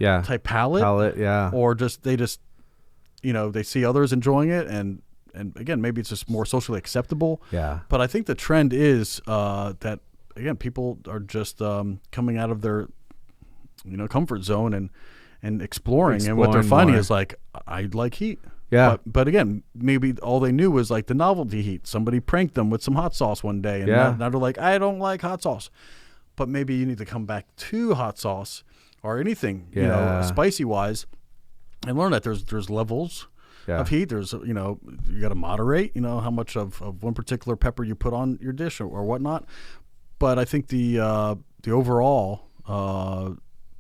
Speaker 1: type palate, or they see others enjoying it, and again, maybe it's just more socially acceptable. But I think the trend is that again, people are just coming out of their comfort zone and exploring, and what they're finding is like, I like heat. But again, maybe all they knew was like the novelty heat. Somebody pranked them with some hot sauce one day, and now they're like, I don't like hot sauce. But maybe you need to come back to hot sauce or anything, spicy wise, and learn that there's levels of heat. There's you got to moderate how much of one particular pepper you put on your dish or whatnot. But I think the overall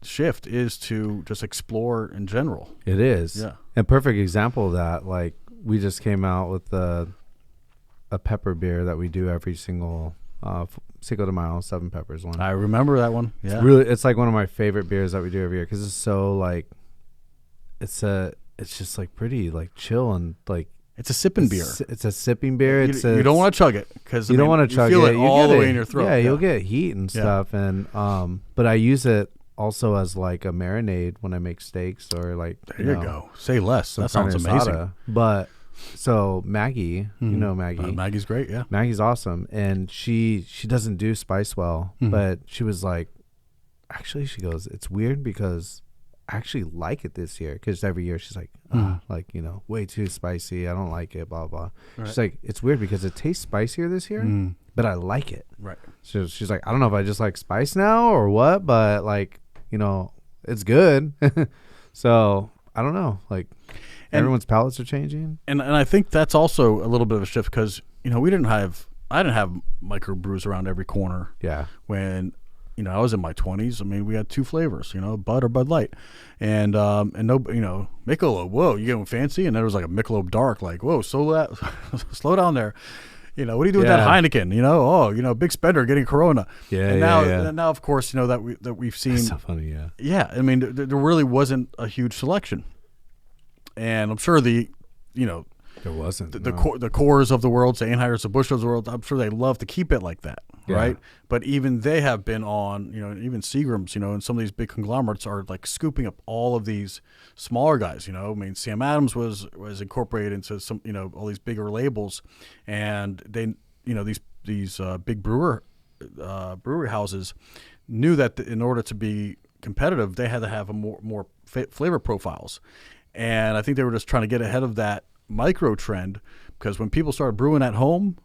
Speaker 1: shift is to just explore in general.
Speaker 2: It is.
Speaker 1: Yeah.
Speaker 2: A perfect example of that, like we just came out with a pepper beer that we do every single Cinco de Mayo, 7 peppers one.
Speaker 1: I remember that one. Yeah.
Speaker 2: It's like one of my favorite beers that we do every year because it's so like it's just like pretty like chill and like
Speaker 1: it's a sipping beer.
Speaker 2: It's a sipping beer.
Speaker 1: You don't want to chug it because
Speaker 2: you don't want to chug
Speaker 1: it. You feel
Speaker 2: it
Speaker 1: all the way in your throat.
Speaker 2: Yeah, you'll get heat and stuff. And but I use it also as like a marinade when I make steaks or like.
Speaker 1: There you go. Say less. That sounds amazing.
Speaker 2: But so Maggie, Maggie.
Speaker 1: Maggie's great. Yeah,
Speaker 2: Maggie's awesome, and she doesn't do spice well, but she was like, actually, she goes, it's weird because I actually like it this year because every year she's like, way too spicy. I don't like it, blah, blah. Right. She's like, it's weird because it tastes spicier this year, but I like it.
Speaker 1: Right.
Speaker 2: So she's like, I don't know if I just like spice now or what, but like, it's good. So I don't know. Like everyone's palates are changing.
Speaker 1: And I think that's also a little bit of a shift because, I didn't have microbrews around every corner.
Speaker 2: Yeah.
Speaker 1: When I was in my 20s. I mean, we had 2 flavors, Bud or Bud Light, and no, Michelob. Whoa, you getting fancy? And there was like a Michelob Dark. Like, whoa, slow down there. What do you do with that Heineken? Big spender getting Corona.
Speaker 2: Yeah,
Speaker 1: and now, of course, that we've seen.
Speaker 2: That's so funny, yeah.
Speaker 1: Yeah, I mean, there really wasn't a huge selection, and I'm sure there
Speaker 2: wasn't
Speaker 1: the Coors of the world, say Anheuser Busch of the world. I'm sure they love to keep it like that, right? But even they have been on, even Seagram's, and some of these big conglomerates are like scooping up all of these smaller guys. I mean, Sam Adams was incorporated into some, all these bigger labels, and they, these big brewery houses knew that in order to be competitive, they had to have a more flavor profiles, and I think they were just trying to get ahead of that micro trend because when people started brewing at home,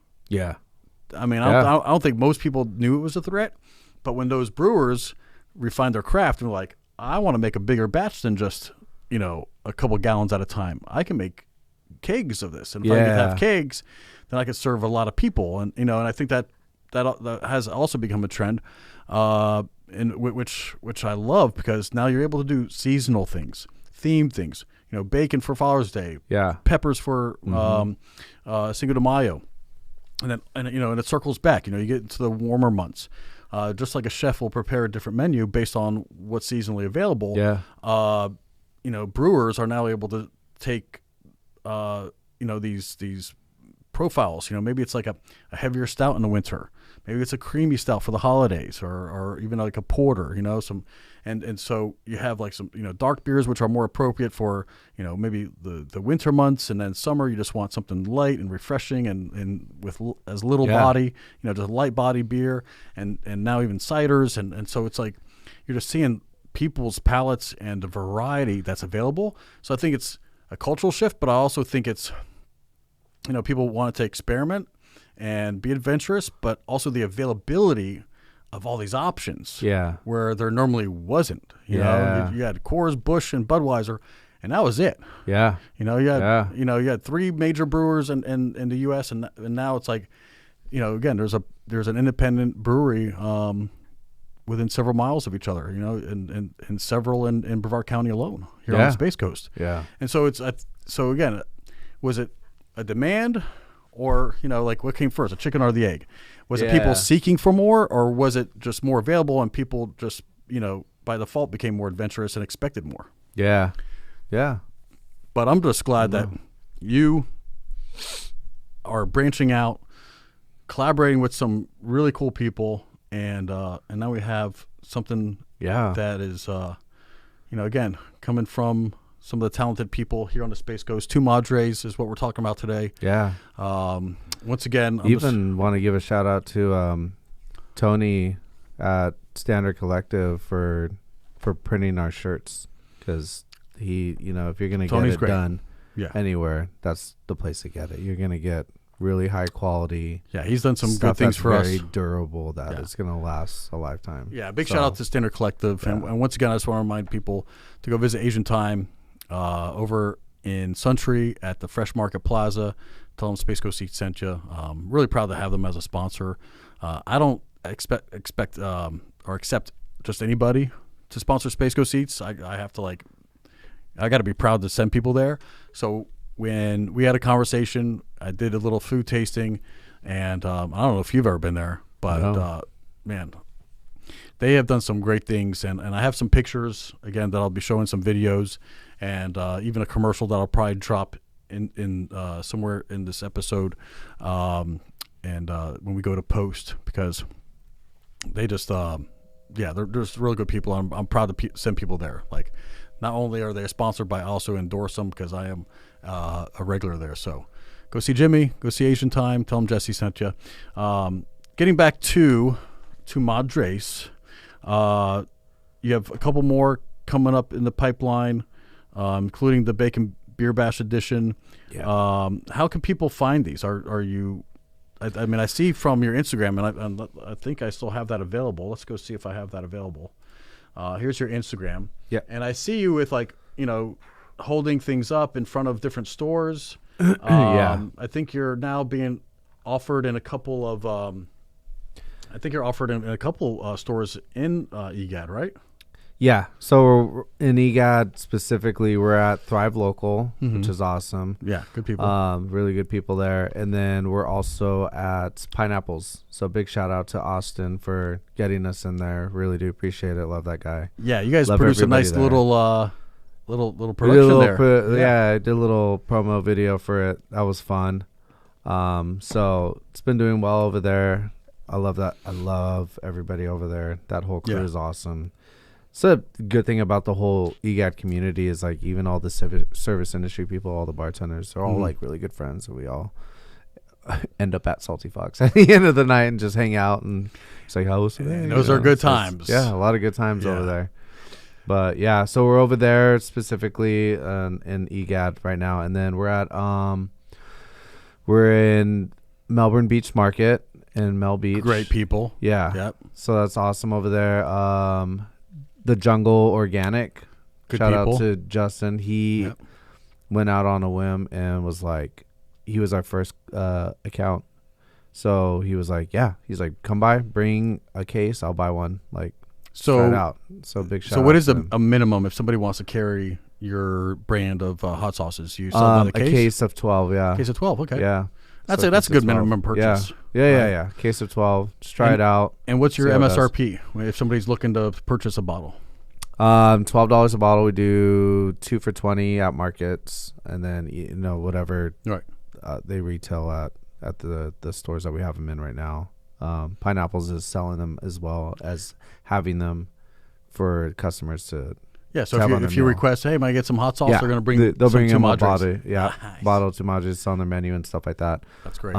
Speaker 1: I mean, I don't think most people knew it was a threat, but when those brewers refined their craft and were like, I want to make a bigger batch than just a couple gallons at a time. I can make kegs of this. And if I could have kegs, then I could serve a lot of people. And, and I think that has also become a trend, which I love, because now you're able to do seasonal things, themed things, bacon for Father's Day, peppers for Cinco de Mayo. And it circles back, you get into the warmer months. Just like a chef will prepare a different menu based on what's seasonally available. Brewers are now able to take, these profiles. Maybe it's like a heavier stout in the winter. Maybe it's a creamy stout for the holidays, or even like a porter. And so you have like some dark beers which are more appropriate for maybe the winter months, and then summer you just want something light and refreshing and with as little body, just a light body beer, and now even ciders, and so it's like you're just seeing people's palates and the variety that's available. So I think it's a cultural shift, but I also think it's people want to experiment and be adventurous, but also the availability of all these options. Where there normally wasn't. You had Coors, Busch, and Budweiser, and that was it. You had three major brewers in the U.S., and now it's like, again, there's an independent brewery within several miles of each other. And several in Brevard County alone here on the Space Coast. And so so again, was it a demand, or like what came first, the chicken or the egg? Was it people seeking for more, or was it just more available and people just by default became more adventurous and expected more? But I'm just glad that you are branching out, collaborating with some really cool people, and now we have something that is again, coming from some of the talented people here on the Space Coast. Two Madres is what we're talking about today. Once again,
Speaker 2: want to give a shout out to Tony at Standard Collective for printing our shirts, because he, if you're gonna get it done anywhere, that's the place to get it. You're gonna get really high quality.
Speaker 1: He's done some good things for us.
Speaker 2: Very durable, that is gonna last a lifetime.
Speaker 1: Big shout out to Standard Collective, and once again, I just want to remind people to go visit Asian Time over in Suntree at the Fresh Market Plaza. Tell them Space Coast Eats sent you. Really proud to have them as a sponsor. I don't expect or accept just anybody to sponsor Space Coast Eats. I have to I got to be proud to send people there. So when we had a conversation, I did a little food tasting, and I don't know if you've ever been there, but man, they have done some great things, and I have some pictures again that I'll be showing, some videos, and even a commercial that I'll probably drop in somewhere in this episode, and when we go to post, because they just they're just really good people. I'm proud to send people there. Like, not only are they a sponsor, but I also endorse them because I am a regular there. So go see Jimmy, go see Asian Time, tell them Jesse sent you. Getting back to Madres, you have a couple more coming up in the pipeline, including the Bacon Beer Bash edition. How can people find these? Are you? I mean, I see from your Instagram, and I think I still have that available. Let's go see if I have that available. Here's your Instagram. And I see you with holding things up in front of different stores. I think you're now being offered in a couple of. I think you're offered in a couple stores in EGAD, right?
Speaker 2: Yeah. So in EGAD specifically, we're at Thrive Local, which is awesome.
Speaker 1: Yeah, good people.
Speaker 2: Really good people there. And then we're also at Pineapples. So big shout out to Austin for getting us in there. Really do appreciate it. Love that guy.
Speaker 1: Yeah, you guys produced a nice little production there.
Speaker 2: I did a little promo video for it. That was fun. So it's been doing well over there. I love that. I love everybody over there. That whole crew is awesome. So a good thing about the whole EGAD community is even all the service industry people, all the bartenders, are all really good friends. So we all end up at Salty Fox at the end of the night and just hang out and say, "How was today?"
Speaker 1: Those are good times.
Speaker 2: A lot of good times over there. But so we're over there specifically in EGAD right now, and then we're in Melbourne Beach Market in Mel Beach.
Speaker 1: Great people.
Speaker 2: So that's awesome over there. The Jungle Organic.
Speaker 1: Good
Speaker 2: Shout
Speaker 1: people.
Speaker 2: out to Justin. He went out on a whim and was like, he was our first account. So he was like, yeah, he's like, come by, bring a case, I'll buy one. Like, try it out. So big shout out.
Speaker 1: So what is
Speaker 2: to
Speaker 1: a minimum if somebody wants to carry your brand of hot sauces? You sell by the case?
Speaker 2: A case of 12, yeah.
Speaker 1: Case of 12, okay.
Speaker 2: Yeah.
Speaker 1: That's
Speaker 2: So
Speaker 1: that's a good
Speaker 2: 12.
Speaker 1: minimum purchase.
Speaker 2: Yeah. Case of 12. Just try it out.
Speaker 1: And what's your
Speaker 2: See how it does.
Speaker 1: MSRP if somebody's looking to purchase a bottle?
Speaker 2: $12 a bottle. We do 2 for $20 at markets, and then whatever
Speaker 1: Right.
Speaker 2: they retail at the stores that we have them in right now. Pineapples is selling them as well as having them for customers to.
Speaker 1: Yeah, so if you request, hey, might I get some hot sauce? They're going to bring
Speaker 2: they'll bring
Speaker 1: some
Speaker 2: them a
Speaker 1: Madres.
Speaker 2: bottle,
Speaker 1: Nice.
Speaker 2: bottle to Madres on their menu and stuff like that.
Speaker 1: That's great.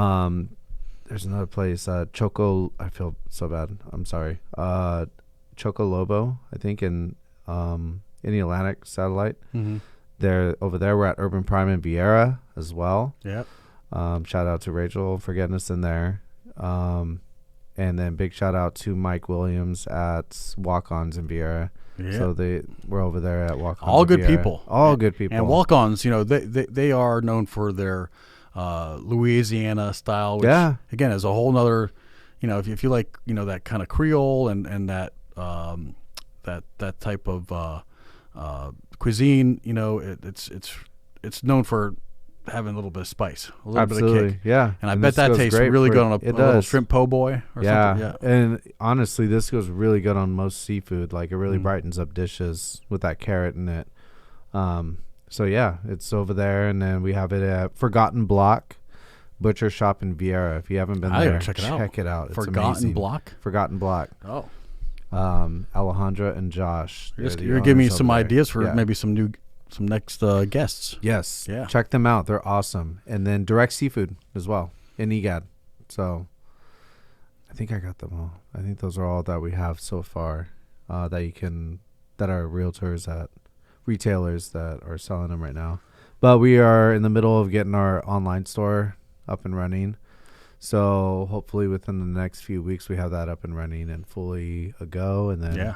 Speaker 2: There's another place, Choco. I feel so bad. I'm sorry. Choco Lobo, I think in the Atlantic Satellite.
Speaker 1: Mm-hmm.
Speaker 2: They're over there. We're at Urban Prime in Vieira as well.
Speaker 1: Yeah.
Speaker 2: Shout out to Rachel for getting us in there. And then big shout out to Mike Williams at Walk-Ons in Vieira.
Speaker 1: Yeah.
Speaker 2: So we're over there at Walk-Ons.
Speaker 1: All
Speaker 2: in
Speaker 1: good
Speaker 2: Vieira.
Speaker 1: people.
Speaker 2: All good people.
Speaker 1: And Walk-Ons, they are known for their Louisiana style, which, again, is a whole nother, if you like, that kind of Creole and that that type of cuisine, it's known for having a little bit of spice, a little bit of kick.
Speaker 2: Yeah.
Speaker 1: And I bet that tastes really good on a little shrimp po' boy or something. Yeah.
Speaker 2: And honestly, this goes really good on most seafood. Like, it really brightens up dishes with that carrot in it. So yeah, it's over there, and then we have it at Forgotten Block Butcher Shop in Vieira. If you haven't been there, check it out. It's
Speaker 1: Forgotten
Speaker 2: amazing.
Speaker 1: Block?
Speaker 2: Forgotten Block.
Speaker 1: Oh.
Speaker 2: Alejandra and Josh.
Speaker 1: You're giving me some ideas for maybe some next guests.
Speaker 2: Yes.
Speaker 1: Yeah.
Speaker 2: Check them out. They're awesome. And then Direct Seafood as well in EGAD. So I think I got them all. I think those are all that we have so far that are realtors at retailers that are selling them right now. But we are in the middle of getting our online store up and running. So hopefully within the next few weeks we have that up and running and fully a go, and then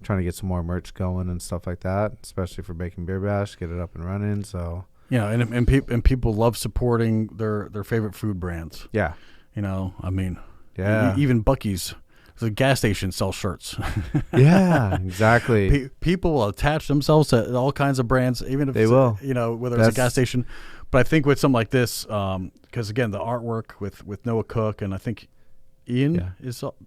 Speaker 2: trying to get some more merch going and stuff like that, especially for Bacon Beer Bash, get it up and running. So
Speaker 1: and people love supporting their favorite food brands.
Speaker 2: Yeah.
Speaker 1: Even Buc-ee's, the gas station, sells shirts.
Speaker 2: Yeah, exactly.
Speaker 1: People will attach themselves to all kinds of brands, even if
Speaker 2: they will.
Speaker 1: Whether it's a gas station. But I think with something like this, because again, the artwork with Noah Cook, and I think Ian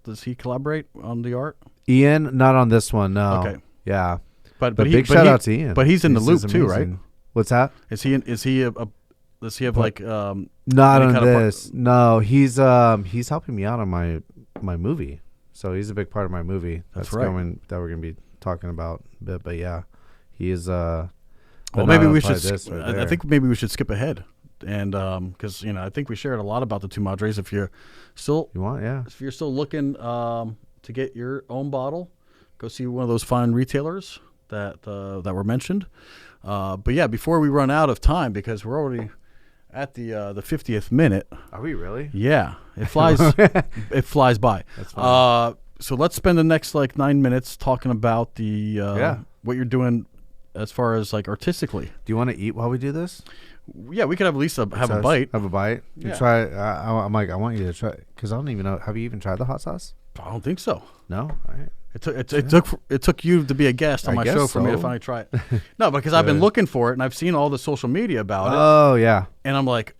Speaker 1: does he collaborate on the art?
Speaker 2: Ian, not on this one, no.
Speaker 1: Okay.
Speaker 2: Yeah.
Speaker 1: But
Speaker 2: big shout out to Ian.
Speaker 1: But he's in the loop too, right?
Speaker 2: What's that?
Speaker 1: Does he does he have
Speaker 2: not on this? No, he's helping me out on my movie. So he's a big part of my movie.
Speaker 1: That's right.
Speaker 2: That we're gonna be talking about a bit. But yeah, he is. Well,
Speaker 1: maybe we should. I think maybe we should skip ahead, and because I think we shared a lot about the two Madres. If you're still if you're still looking to get your own bottle, go see one of those fine retailers that were mentioned. But yeah, before we run out of time, because we're already at the 50th minute.
Speaker 2: Are we really?
Speaker 1: Yeah, it flies. It flies by.
Speaker 2: That's fine.
Speaker 1: So let's spend the next 9 minutes talking about the what you're doing as far as artistically.
Speaker 2: Do you want to eat while we do this?
Speaker 1: Yeah, we could have at least have a bite.
Speaker 2: Have a bite.
Speaker 1: Yeah.
Speaker 2: You try. I'm like, I want you to try, because I don't even know. Have you even tried the hot sauce?
Speaker 1: I don't think so.
Speaker 2: No. All right.
Speaker 1: It took you to be a guest on my show for me to finally try it. No, because I've been looking for it, and I've seen all the social media about it.
Speaker 2: Oh yeah.
Speaker 1: And I'm like,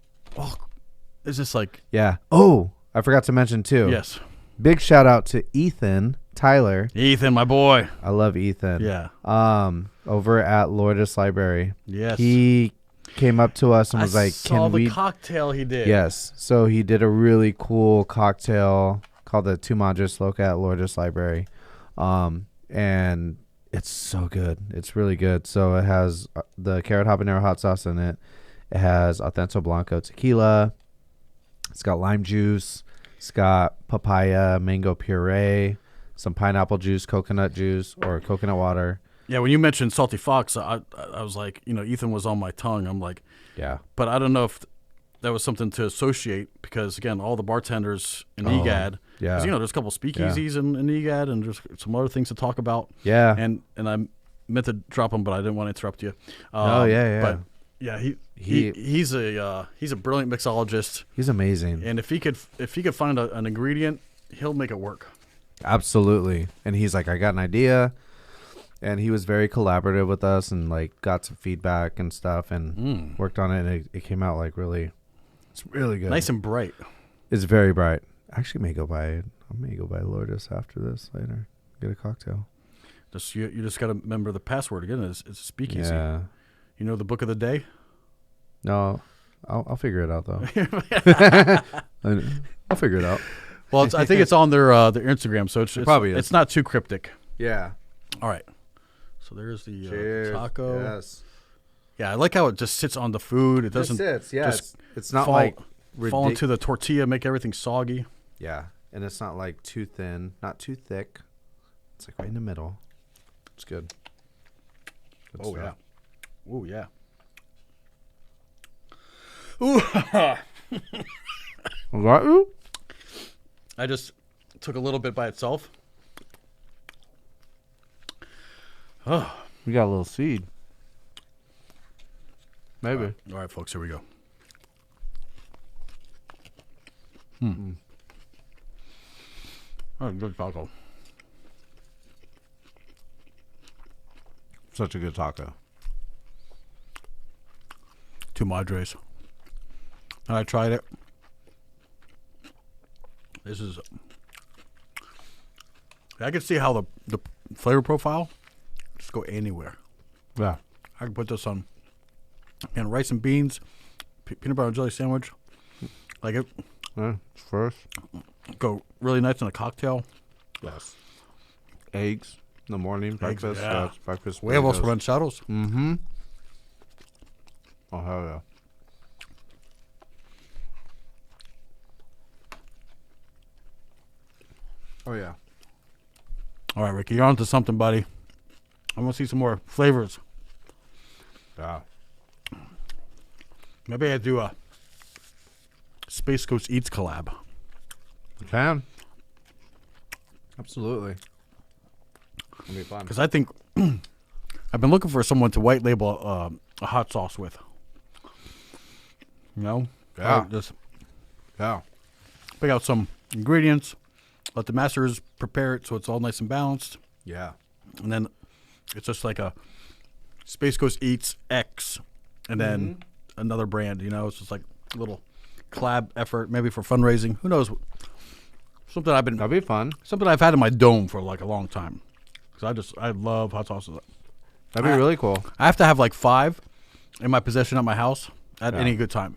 Speaker 1: is this
Speaker 2: Yeah. Oh, I forgot to mention too.
Speaker 1: Yes.
Speaker 2: Big shout out to Ethan Tyler.
Speaker 1: Ethan, my boy.
Speaker 2: I love Ethan.
Speaker 1: Yeah.
Speaker 2: Over at Lourdes Library.
Speaker 1: Yes.
Speaker 2: He came up to us and was like,
Speaker 1: "Can we?" Cocktail he did.
Speaker 2: Yes. So he did a really cool cocktail called the Two Madres Loca at Lourdes Library. And it's so good. It's really good. So it has the carrot habanero hot sauce in it. It has Authentic Blanco tequila. It's got lime juice. It's got papaya, mango puree, some pineapple juice, coconut juice, or coconut water.
Speaker 1: Yeah, when you mentioned Salty Fox, I was like, Ethan was on my tongue. I'm like,
Speaker 2: yeah.
Speaker 1: But I don't know if that was something to associate, because, again, all the bartenders in EGAD,
Speaker 2: yeah,
Speaker 1: there's a couple speakeasies in EGAD, and there's some other things to talk about.
Speaker 2: Yeah.
Speaker 1: And I meant to drop them, but I didn't want to interrupt you.
Speaker 2: Yeah.
Speaker 1: Yeah, he's a brilliant mixologist.
Speaker 2: He's amazing.
Speaker 1: And if he could find an ingredient, he'll make it work.
Speaker 2: Absolutely. And he's like, I got an idea. And he was very collaborative with us and like got some feedback and stuff and worked on it. And it came out like it's really good.
Speaker 1: Nice and bright.
Speaker 2: It's very bright. I actually may go by Lourdes after this later. Get a cocktail.
Speaker 1: You just got to remember the password again. It's speakeasy.
Speaker 2: Yeah.
Speaker 1: You know the book of the day?
Speaker 2: No, I'll figure it out though. I'll figure it out.
Speaker 1: Well, I think it's on their Instagram, so it's
Speaker 2: probably is.
Speaker 1: It's not too cryptic.
Speaker 2: Yeah.
Speaker 1: All right. So there's the
Speaker 2: taco. Yes.
Speaker 1: Yeah, I like how it just sits on the food. It doesn't.
Speaker 2: It sits. Yeah. It's not
Speaker 1: fall into the tortilla, make everything soggy.
Speaker 2: Yeah, and it's not like too thin, not too thick. It's like right in the middle. It's good.
Speaker 1: Good stuff. Oh yeah. Ooh.
Speaker 2: Ooh.
Speaker 1: I just took a little bit by itself.
Speaker 2: Oh, we got a little seed. Maybe.
Speaker 1: All right, folks, here we go. Oh, good taco.
Speaker 2: Such a good taco.
Speaker 1: 2 Madres. And I tried it. This is... I can see how the flavor profile just go anywhere.
Speaker 2: Yeah.
Speaker 1: I can put this on and rice and beans, peanut butter and jelly sandwich. Like it.
Speaker 2: Yeah, first.
Speaker 1: Go really nice in a cocktail.
Speaker 2: Yes. Eggs in the morning. Breakfast.
Speaker 1: Yeah.
Speaker 2: Breakfast.
Speaker 1: Huevos ranchados.
Speaker 2: Mm-hmm. Oh, hell yeah. Oh, yeah.
Speaker 1: All right, Ricky, you're on to something, buddy. I want to see some more flavors.
Speaker 2: Yeah.
Speaker 1: Maybe I do a Space Coast Eats collab.
Speaker 2: You can. Absolutely. It'll be fun.
Speaker 1: Because I think I've been looking for someone to white label a hot sauce with. You know?
Speaker 2: Yeah.
Speaker 1: Just
Speaker 2: Yeah.
Speaker 1: pick out some ingredients, let the masters prepare it so it's all nice and balanced.
Speaker 2: Yeah.
Speaker 1: And then it's just like a Space Coast Eats X and then another brand, you know? It's just like a little collab effort, maybe for fundraising. Who knows?
Speaker 2: That'd be fun.
Speaker 1: Something I've had in my dome for like a long time. Because I love hot sauces.
Speaker 2: That'd be really cool.
Speaker 1: I have to have like 5 in my possession at my house at any good time.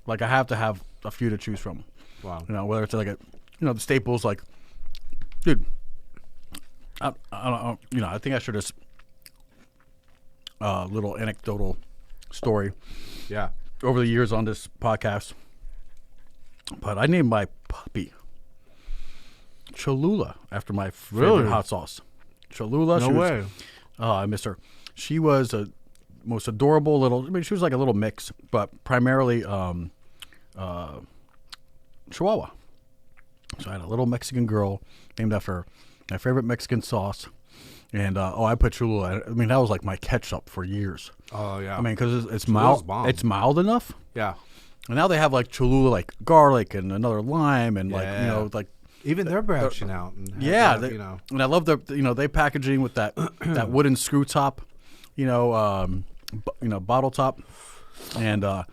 Speaker 1: Like I have to have a few to choose from.
Speaker 2: Wow.
Speaker 1: You know, whether it's like the staples, like, dude, I don't, you know, I think I should just little anecdotal story.
Speaker 2: Yeah.
Speaker 1: Over the years on this podcast, but I named my puppy Cholula after my favorite hot sauce. Cholula.
Speaker 2: No way.
Speaker 1: I miss her. She was a most adorable little. I mean, she was like a little mix, but primarily Chihuahua. So I had a little Mexican girl named after my favorite Mexican sauce. And I put Cholula. I mean, that was like my ketchup for years.
Speaker 2: Oh yeah.
Speaker 1: I mean, because it's mild.
Speaker 2: Bomb.
Speaker 1: It's mild enough.
Speaker 2: Yeah.
Speaker 1: And now they have like Cholula, like garlic and another lime, and like like
Speaker 2: even they're branching out. And
Speaker 1: they, And I love they packaging with that that wooden screw top, bottle top, and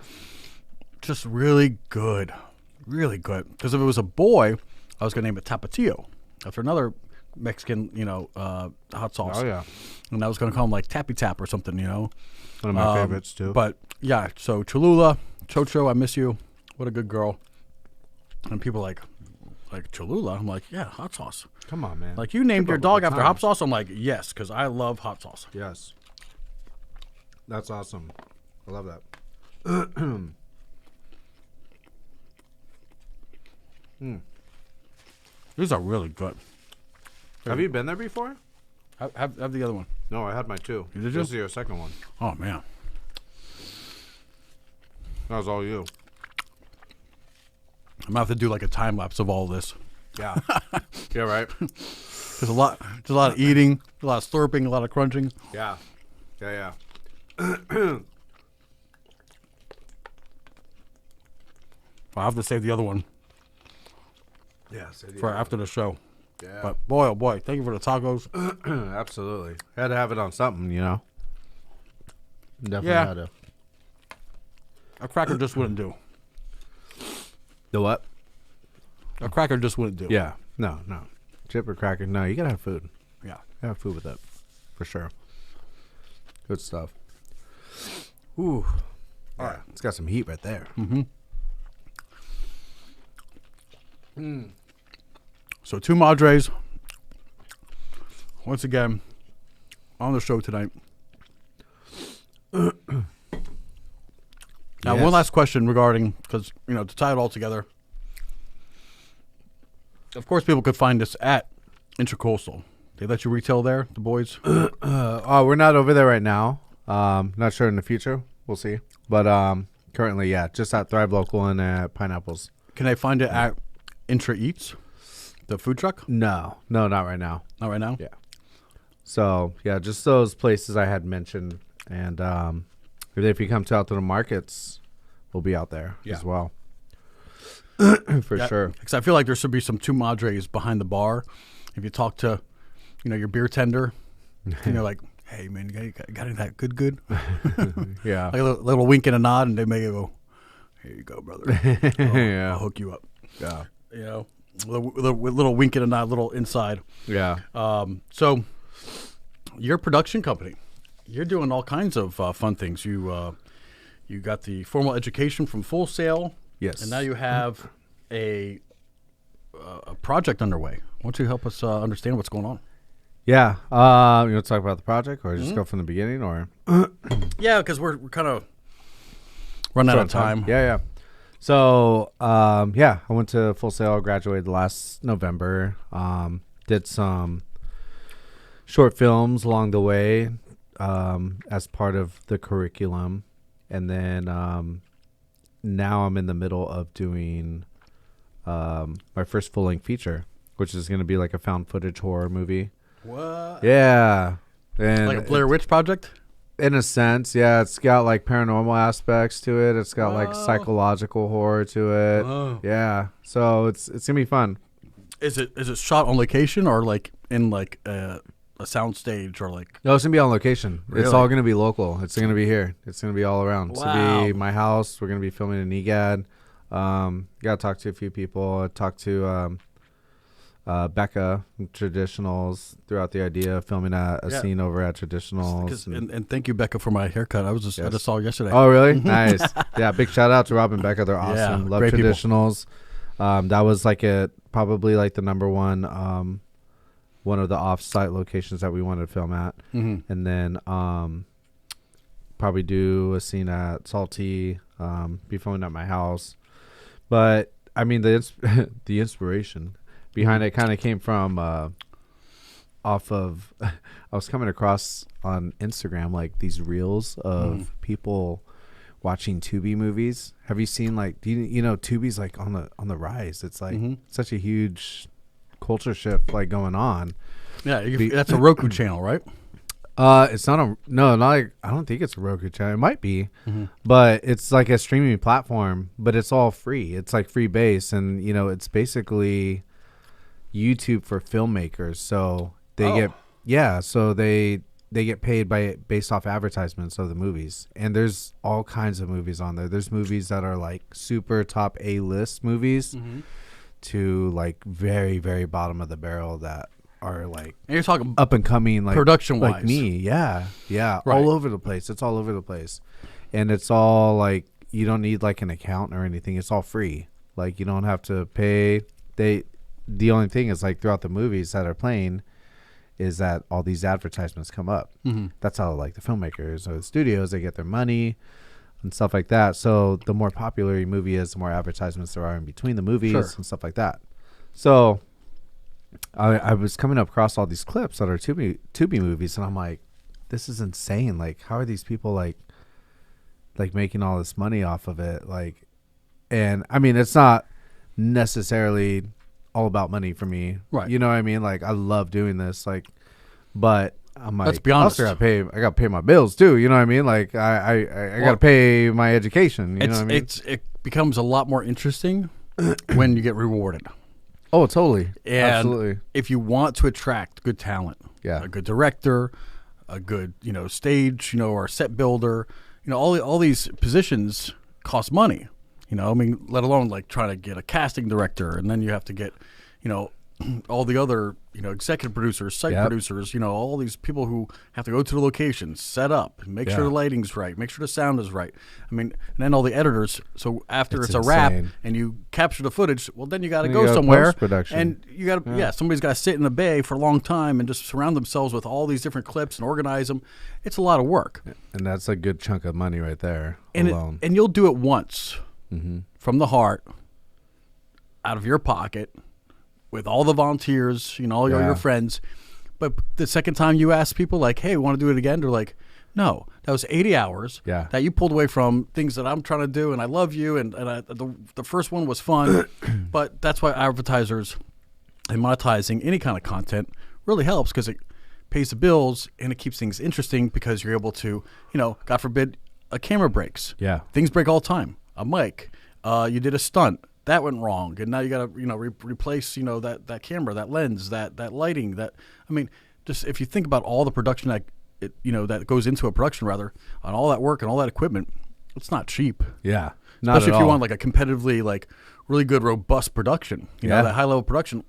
Speaker 1: just really good. Because if it was a boy, I was gonna name it Tapatio after another Mexican, hot sauce.
Speaker 2: Oh yeah.
Speaker 1: And I was gonna call him like Tappy Tap or something,
Speaker 2: One of my favorites too.
Speaker 1: But yeah, so Cholula, Chocho, I miss you. What a good girl. And people like Cholula. I'm like, yeah, hot sauce.
Speaker 2: Come on, man.
Speaker 1: Like you named your dog after hot sauce. I'm like, yes, because I love hot sauce.
Speaker 2: Yes. That's awesome. I love that.
Speaker 1: These are really good.
Speaker 2: Have you been there before?
Speaker 1: Have the other one.
Speaker 2: No, I had my 2.
Speaker 1: Did you?
Speaker 2: This is your second one.
Speaker 1: Oh man,
Speaker 2: That was all you.
Speaker 1: I'm gonna have to do like a time lapse of all this.
Speaker 2: Yeah. Yeah, right.
Speaker 1: There's a lot of eating, a lot of slurping, a lot of crunching.
Speaker 2: Yeah. Yeah, yeah.
Speaker 1: I'll have to save the other one for after the show.
Speaker 2: Yeah.
Speaker 1: But boy, oh boy, thank you for the tacos.
Speaker 2: Absolutely. Had to have it on something, you know? Definitely
Speaker 1: Yeah.
Speaker 2: had to.
Speaker 1: A cracker just wouldn't do.
Speaker 2: The what?
Speaker 1: A cracker just wouldn't do.
Speaker 2: Yeah. No. Chip or cracker. No, you gotta have food.
Speaker 1: Yeah.
Speaker 2: You gotta have food with it. For sure. Good stuff.
Speaker 1: Ooh.
Speaker 2: All right. It's got some heat right there.
Speaker 1: So 2 Madres. Once again, on the show tonight. Now, one last question regarding, because, to tie it all together. Of course, people could find us at Intercoastal. They let you retail there, the boys?
Speaker 2: We're not over there right now. Not sure in the future. We'll see. But currently, yeah, just at Thrive Local and at Pineapples.
Speaker 1: Can I find it at Intra Eats, the food truck?
Speaker 2: No, not right now.
Speaker 1: Not right now?
Speaker 2: Yeah. So, yeah, just those places I had mentioned. And if you come out to the markets, we'll be out there as well. For sure. Because
Speaker 1: I feel like there should be some 2 Madres behind the bar. If you talk to, your beer tender, like, hey, man, you got any of that good?
Speaker 2: Yeah.
Speaker 1: Like a little wink and a nod, and they may go, here you go, brother. I'll hook you up.
Speaker 2: Yeah.
Speaker 1: With a little wink and a nod, little inside.
Speaker 2: Yeah.
Speaker 1: So your production company, you're doing all kinds of fun things. You got the formal education from Full Sail.
Speaker 2: Yes.
Speaker 1: And now you have a project underway. Why don't you help us understand what's going on?
Speaker 2: Yeah. You want to talk about the project or just go from the beginning or?
Speaker 1: Yeah, because we're kind of running out of time.
Speaker 2: Yeah. So, I went to Full Sail, graduated last November, did some short films along the way as part of the curriculum. And then now I'm in the middle of doing my first full-length feature, which is going to be like a found footage horror movie.
Speaker 1: What?
Speaker 2: Yeah. And
Speaker 1: like a Blair Witch Project?
Speaker 2: In a sense, yeah. It's got like paranormal aspects to it. It's got like psychological horror to it. Yeah. So it's going to be fun.
Speaker 1: Is it shot on location or like in like a sound stage or like?
Speaker 2: No, it's going to be on location.
Speaker 1: Really?
Speaker 2: It's all going to be local. It's going to be here. It's going to be all around. It's going to be my house. We're going to be filming in EGAD. Got to talk to a few people. I talked to Becca from Traditionals throughout the idea of filming a scene over at Traditionals.
Speaker 1: And thank you, Becca, for my haircut. I just saw yesterday.
Speaker 2: Oh, really? Nice. Yeah, big shout out to Rob and Becca. They're awesome. Love Traditionals. That was like probably like the number one one of the off-site locations that we wanted to film at. Mm-hmm. And then probably do a scene at Salty, be filming at my house. But, I mean, the inspiration behind it kind of came from off of I was coming across on Instagram like these reels of people watching Tubi movies. Have you seen like Tubi's like on the rise. It's like such a huge culture shift like going on.
Speaker 1: Yeah, that's a Roku channel, right?
Speaker 2: It's not I don't think it's a Roku channel. It might be, but it's like a streaming platform, but it's all free. It's like free base, and it's basically YouTube for filmmakers. So they get paid based off advertisements of the movies, and there's all kinds of movies on there. There's movies that are like super top A-list movies to like very, very bottom of the barrel that are like,
Speaker 1: and you're talking
Speaker 2: up and coming, like
Speaker 1: production wise,
Speaker 2: like me. Yeah.
Speaker 1: Right.
Speaker 2: All over the place. It's all over the place, and it's all like you don't need like an account or anything. It's all free. Like you don't have to pay. The only thing is like throughout the movies that are playing is that all these advertisements come up. That's how like the filmmakers or the studios, they get their money and stuff like that. So the more popular your movie is, the more advertisements there are in between the movies and stuff like that. So I was coming across all these clips that are Tubi movies, and I'm like, this is insane. Like, how are these people like making all this money off of it? Like, and I mean, it's not necessarily all about money for me,
Speaker 1: right?
Speaker 2: You know what I mean? Like, I love doing this, like, but I'm like,
Speaker 1: let's be honest,
Speaker 2: I gotta pay my bills too. You know what I mean? Like, I gotta pay my education. You know what I mean?
Speaker 1: becomes a lot more interesting when you get rewarded.
Speaker 2: Oh, totally.
Speaker 1: And
Speaker 2: absolutely.
Speaker 1: if you want to attract good talent,
Speaker 2: Yeah.
Speaker 1: a good director, a good, stage, or set builder, all these positions cost money, I mean, let alone like trying to get a casting director, and then you have to get, all the other, executive producers, site producers, all these people who have to go to the locations, set up, make sure the lighting's right, make sure the sound is right. I mean, and then all the editors. So after it's a wrap and you capture the footage, well, then you got to go somewhere, and you got to, somebody's got to sit in the bay for a long time and just surround themselves with all these different clips and organize them. It's a lot of work,
Speaker 2: and that's a good chunk of money right there
Speaker 1: and and you'll do it once from the heart, out of your pocket, with all the volunteers, all your friends. But the second time you ask people like, hey, want to do it again? They're like, no, that was 80 hours that you pulled away from things that I'm trying to do, and I love you, and the first one was fun. But that's why advertisers and monetizing any kind of content really helps, because it pays the bills and it keeps things interesting, because you're able to, God forbid, a camera breaks. Yeah. Things break all the time. A mic. You did a stunt. That went wrong, and now you got to replace that camera, that lens, that lighting. Just if you think about all the production that goes into a production, rather, on all that work and all that equipment, it's not cheap.
Speaker 2: Yeah,
Speaker 1: especially if you want like a competitively really good, robust production. That high level production.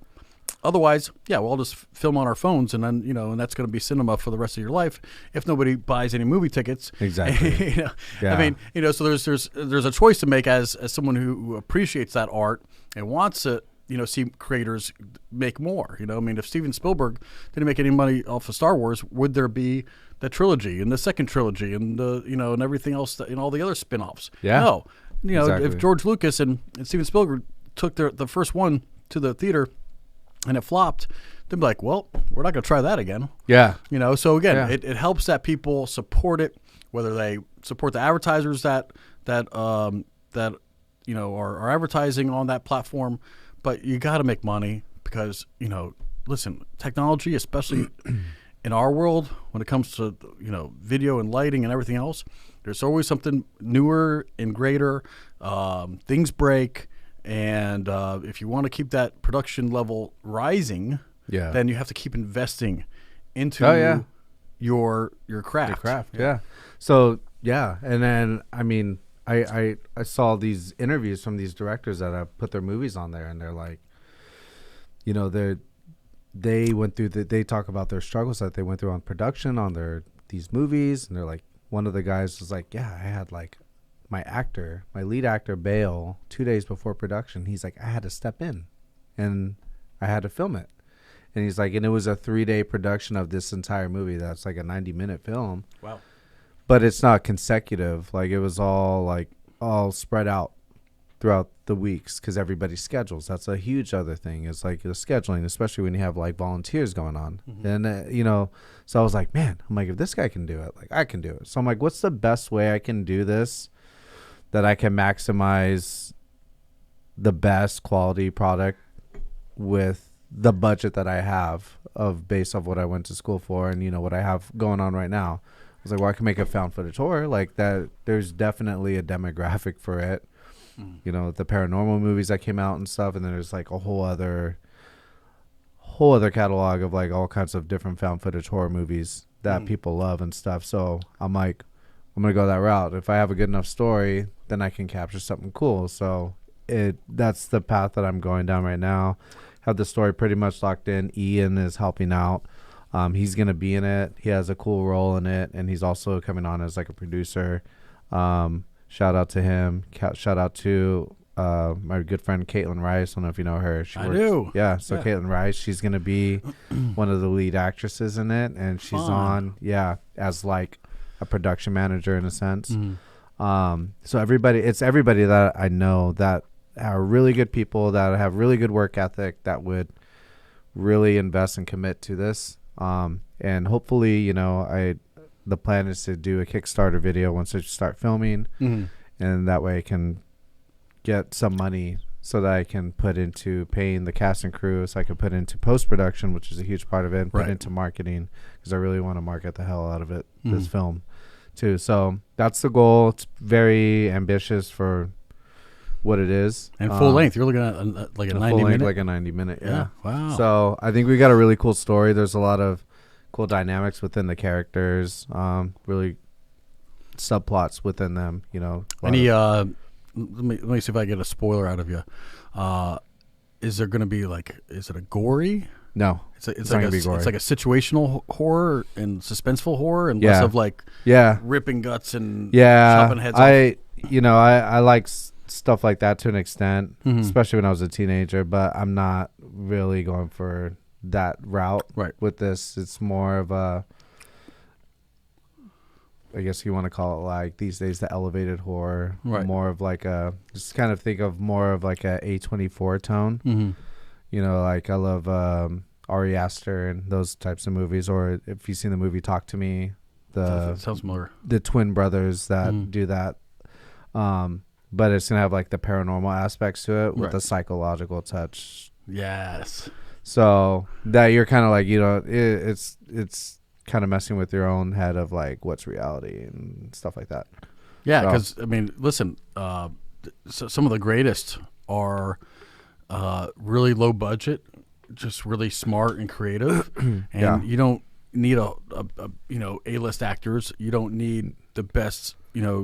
Speaker 1: Otherwise, we'll just film on our phones, and then and that's going to be cinema for the rest of your life if nobody buys any movie tickets.
Speaker 2: Exactly.
Speaker 1: I mean, so there's a choice to make as someone who appreciates that art and wants to see creators make more. I mean, if Steven Spielberg didn't make any money off of Star Wars, would there be the trilogy and the second trilogy and the and everything else and all the other spin-offs?
Speaker 2: Yeah.
Speaker 1: No.
Speaker 2: Exactly.
Speaker 1: If George Lucas and Steven Spielberg took the first one to the theater and it flopped, they'd be like, well, we're not going to try that again.
Speaker 2: Yeah.
Speaker 1: So again, it helps that people support it, whether they support the advertisers that are advertising on that platform. But you got to make money, because, listen, technology, especially in our world, when it comes to, video and lighting and everything else, there's always something newer and greater. Things break. And if you want to keep that production level rising, then you have to keep investing into your craft.
Speaker 2: Your craft, yeah. So, and then, I mean, I saw these interviews from these directors that have put their movies on there, and they're like, they went through they talk about their struggles that they went through on production on these movies, and they're like, one of the guys was like, I had like my lead actor bail 2 days before production. He's like, I had to step in and I had to film it. And he's like, and it was a 3-day production of this entire movie. That's like a 90-minute film. Wow. But it's not consecutive. Like, it was all spread out throughout the weeks, because everybody's schedules. That's a huge other thing, is like the scheduling, especially when you have like volunteers going on. And, so I was like, man, I'm like, if this guy can do it, like I can do it. So I'm like, what's the best way I can do this that I can maximize the best quality product with the budget that I have based off what I went to school for and, what I have going on right now. I was like, well, I can make a found footage horror like that. There's definitely a demographic for it. The paranormal movies that came out and stuff. And then there's like a whole other catalog of like all kinds of different found footage horror movies that people love and stuff. So I'm like, I'm going to go that route. If I have a good enough story, then I can capture something cool. So that's the path that I'm going down right now. Have the story pretty much locked in. Ian is helping out. He's going to be in it. He has a cool role in it. And he's also coming on as like a producer. Shout out to him. Shout out to my good friend Caitlin Rice. I don't know if you know her.
Speaker 1: I do.
Speaker 2: Yeah. So Caitlin Rice, she's going to be one of the lead actresses in it. And she's on, as like a production manager in a sense. So it's everybody that I know that are really good people, that have really good work ethic, that would really invest and commit to this. And hopefully, the plan is to do a Kickstarter video once I start filming, and that way I can get some money so that I can put into paying the cast and crew, so I can put into post-production, which is a huge part of it, and put into marketing, because I really want to market the hell out of it, this film too. So that's the goal. It's very ambitious for what it is.
Speaker 1: And full length, you're looking at like a 90 minute?
Speaker 2: Like a 90 minute, yeah.
Speaker 1: Wow.
Speaker 2: So I think we got a really cool story. There's a lot of cool dynamics within the characters, really subplots within them, you know.
Speaker 1: Any, let me see if I get a spoiler out of you. Is there going to be like, is it a gory?
Speaker 2: No,
Speaker 1: it's like a situational horror and suspenseful horror, and less of like ripping guts and chopping heads off.
Speaker 2: I like stuff like that to an extent, especially when I was a teenager. But I'm not really going for that route with this. It's more of a, I guess you want to call it like these days the elevated horror, more of like a, just kind of think of more of like a A24 tone. You know, like I love Ari Aster and those types of movies. Or if you've seen the movie Talk to Me,
Speaker 1: that sounds familiar.
Speaker 2: The twin brothers that do that. But it's going to have like the paranormal aspects to it with the psychological touch.
Speaker 1: Yes.
Speaker 2: So that you're kind of like, you know, it's kind of messing with your own head of like what's reality and stuff like that.
Speaker 1: Yeah, because I mean, listen, so some of the greatest are really low budget, just really smart and creative, and you don't need a A-list actors. You don't need the best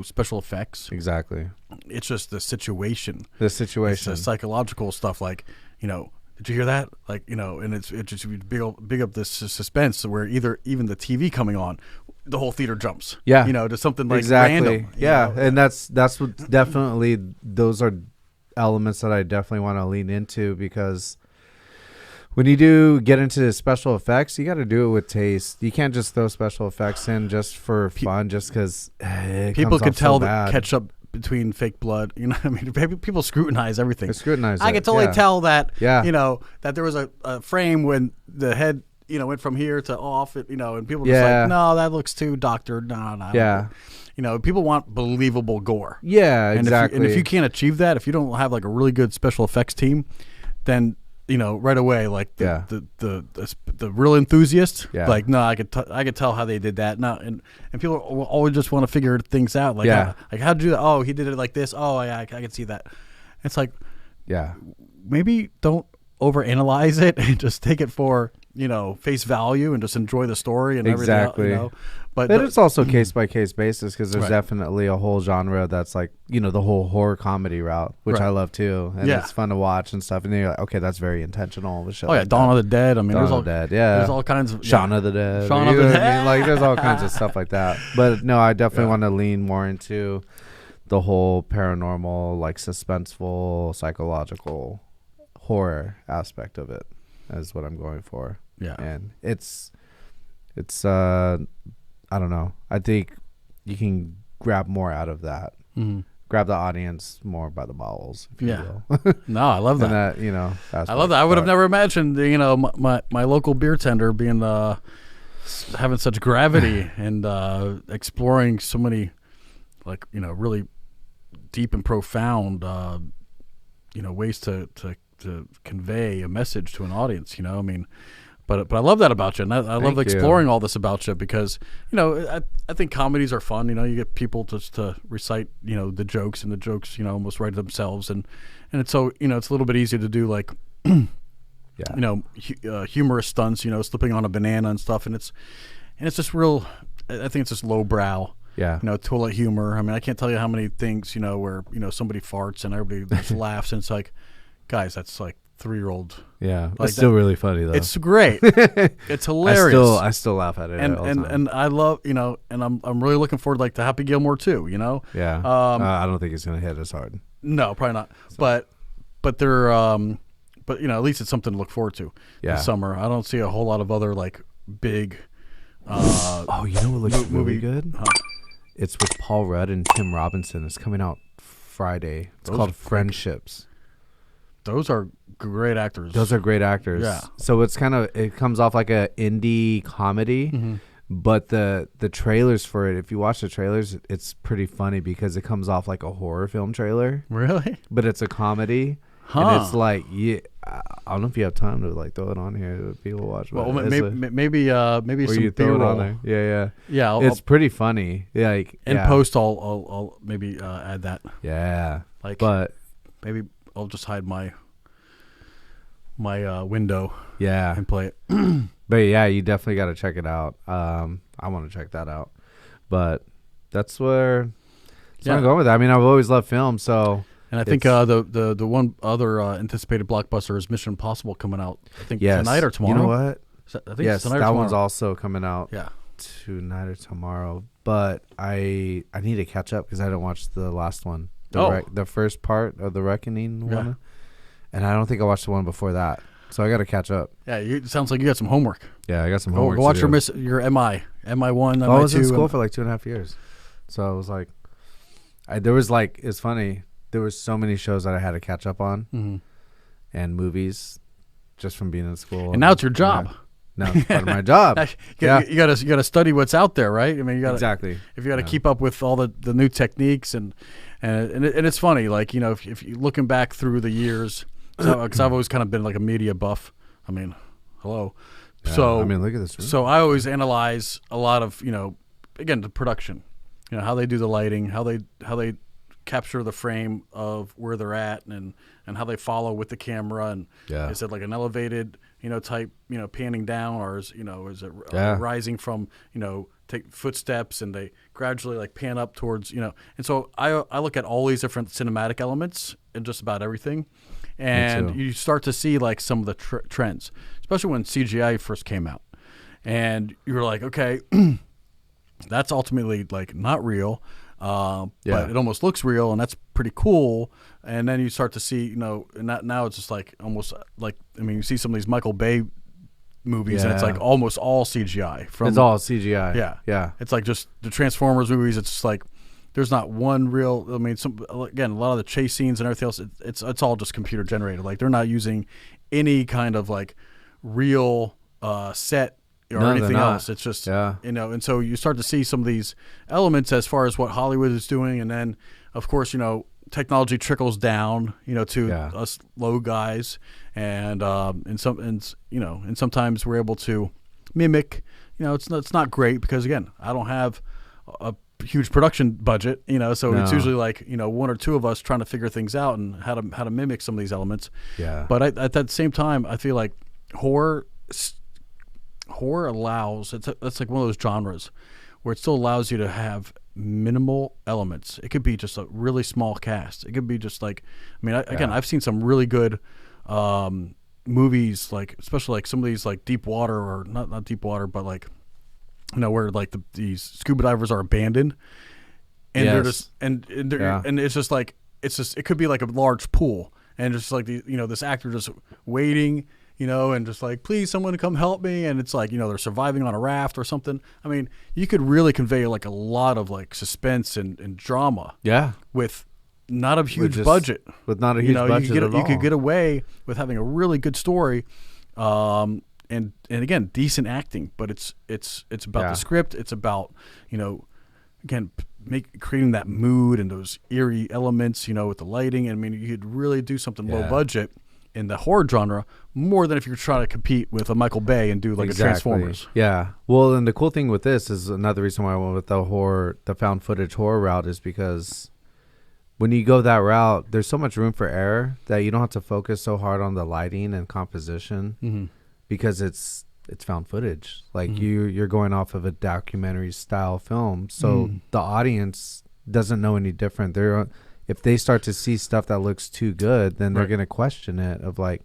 Speaker 1: special effects.
Speaker 2: Exactly.
Speaker 1: It's just the situation.
Speaker 2: It's the
Speaker 1: psychological stuff. Like, did you hear that? Like, and it just big up this suspense where even the TV coming on, the whole theater jumps. Yeah. To something like random.
Speaker 2: Yeah. And that's what definitely, those are elements that I definitely want to lean into, because when you do get into the special effects, you got to do it with taste. You can't just throw special effects in just for fun, just because
Speaker 1: people could tell the ketchup between fake blood. I mean, people scrutinize everything.
Speaker 2: They scrutinize
Speaker 1: I could totally tell that,
Speaker 2: that
Speaker 1: there was a frame when the head, went from here to off, and people just like, no, that looks too doctored. No.
Speaker 2: Yeah.
Speaker 1: People want believable gore.
Speaker 2: Yeah, exactly.
Speaker 1: And if you can't achieve that, if you don't have like a really good special effects team, then right away, like the real enthusiast, like, no, I could tell how they did that. No, and people always just want to figure things out. Like, how'd you do that? Oh, he did it like this. Oh, yeah, I can see that. It's like, maybe don't overanalyze it and just take it for face value and just enjoy the story and
Speaker 2: everything else, But it's also case by case basis, because there's definitely a whole genre that's like, the whole horror comedy route, which I love too. And it's fun to watch and stuff. And then you're like, okay, that's very intentional.
Speaker 1: Oh, yeah. Dawn of the Dead. I mean,
Speaker 2: Dawn of the Dead. Yeah.
Speaker 1: There's all kinds of.
Speaker 2: Shaun of the Dead. Shaun of the Dead. I mean? Like, there's all kinds of stuff like that. But no, I definitely want to lean more into the whole paranormal, like suspenseful, psychological horror aspect of it, is what I'm going for.
Speaker 1: Yeah.
Speaker 2: And it's I don't know. I think you can grab more out of that. Grab the audience more by the bowels, if you will.
Speaker 1: No, I love that.
Speaker 2: And that,
Speaker 1: I love that. I would have never imagined, my local beer tender being having such gravity and exploring so many, like, really deep and profound, ways to convey a message to an audience. I mean. But I love that about you, and I love exploring all this about you, because I think comedies are fun. You get people just to recite the jokes, and the jokes almost write themselves, and it's so it's a little bit easier to do like humorous stunts, slipping on a banana and stuff, and it's just real. I think it's just lowbrow. Toilet humor. I mean, I can't tell you how many things where somebody farts and everybody just laughs, and it's like, guys, that's like 3-year-old.
Speaker 2: Yeah, like it's still really funny though.
Speaker 1: It's great. It's hilarious.
Speaker 2: I still laugh at it.
Speaker 1: And I love and I'm really looking forward to Happy Gilmore too.
Speaker 2: Yeah. I don't think it's gonna hit as hard.
Speaker 1: No, probably not. But they're but at least it's something to look forward to. This summer. I don't see a whole lot of other like big.
Speaker 2: You know what looks really good? Huh. It's with Paul Rudd and Tim Robinson. It's coming out Friday. It's called Friendships.
Speaker 1: Those are great actors.
Speaker 2: Yeah. So it comes off like a indie comedy, but the trailers for it, if you watch the trailers, it's pretty funny because it comes off like a horror film trailer.
Speaker 1: Really?
Speaker 2: But it's a comedy. And it's like, I don't know if you have time to like throw it on here to people watch.
Speaker 1: Well, maybe some
Speaker 2: you throw it on there. Yeah. It's pretty funny. Yeah.
Speaker 1: In post, I'll maybe add that.
Speaker 2: Yeah. But
Speaker 1: maybe I'll just hide my window.
Speaker 2: Yeah.
Speaker 1: And play it.
Speaker 2: But yeah, you definitely got to check it out. I want to check that out. But that's where I'm going with that. I mean, I've always loved film, so.
Speaker 1: And I think the one other anticipated blockbuster is Mission Impossible coming out. I think tonight or tomorrow.
Speaker 2: You know what?
Speaker 1: I think it's tonight or tomorrow.
Speaker 2: That one's also coming out.
Speaker 1: Yeah.
Speaker 2: Tonight or tomorrow. But I need to catch up because I didn't watch the last one. The first part of the Reckoning one. And I don't think I watched the one before that. So I got to catch up.
Speaker 1: Yeah, it sounds like you got some homework.
Speaker 2: Yeah, I got some homework.
Speaker 1: Go watch your MI1, MI2.
Speaker 2: I was in school for like 2.5 years. So I was like, it's funny. There was so many shows that I had to catch up on and movies just from being in school.
Speaker 1: And now it's your job.
Speaker 2: Now it's part of my job.
Speaker 1: You gotta study what's out there, right? I mean, you gotta
Speaker 2: exactly.
Speaker 1: If you gotta keep up with all the new techniques and it's funny, like, you know, if you looking back through the years, because I've always kind of been like a media buff. I mean, hello.
Speaker 2: Yeah,
Speaker 1: so
Speaker 2: I mean, look at this room.
Speaker 1: So I always analyze a lot of, you know, again, the production, you know, how they do the lighting, how they capture the frame of where they're at, and how they follow with the camera, and is it like an elevated, you know, type, you know, panning down, or is it rising from, you know, take footsteps and they gradually like pan up towards, you know. And so I look at all these different cinematic elements in just about everything, and you start to see like some of the trends, especially when CGI first came out, and you were like, okay, that's ultimately like not real. But it almost looks real, and that's pretty cool. And then you start to see, you know, and now it's just like almost like, I mean, you see some of these Michael Bay movies, and it's like almost all CGI.
Speaker 2: It's all CGI.
Speaker 1: Yeah. It's like just the Transformers movies. It's just like there's not one real. I mean, again, a lot of the chase scenes and everything else. It's all just computer generated. Like they're not using any kind of like real set or anything else. It's just, you know, and so you start to see some of these elements as far as what Hollywood is doing. And then, of course, you know, technology trickles down, you know, to us low guys. And sometimes we're able to mimic, you know, it's not great because, again, I don't have a huge production budget, you know, so it's usually like, you know, one or two of us trying to figure things out and how to mimic some of these elements. Yeah. But at that same time, I feel like horror allows, that's like one of those genres where it still allows you to have minimal elements. It could be just a really small cast. It could be just like, I mean, I've seen some really good movies, like especially like some of these like deep water, or not deep water, but like, you know, where like these scuba divers are abandoned, and they're just and it's just like it could be like a large pool, and just like this actor just waiting, you know, and just like, please, someone come help me. And it's like, you know, they're surviving on a raft or something. I mean, you could really convey like a lot of like suspense and drama. Yeah. With not a huge budget.
Speaker 2: With not a huge budget at all.
Speaker 1: You could get away with having a really good story, and again, decent acting. But it's about the script. It's about, you know, again, creating that mood and those eerie elements, you know, with the lighting. I mean, you could really do something low budget in the horror genre more than if you're trying to compete with a Michael Bay and do like a Transformers.
Speaker 2: Yeah. Well, and the cool thing with this is another reason why I went with the found footage horror route is because when you go that route, there's so much room for error that you don't have to focus so hard on the lighting and composition because it's found footage. Like you're going off of a documentary style film. So the audience doesn't know any different. If they start to see stuff that looks too good, then they're going to question it of like,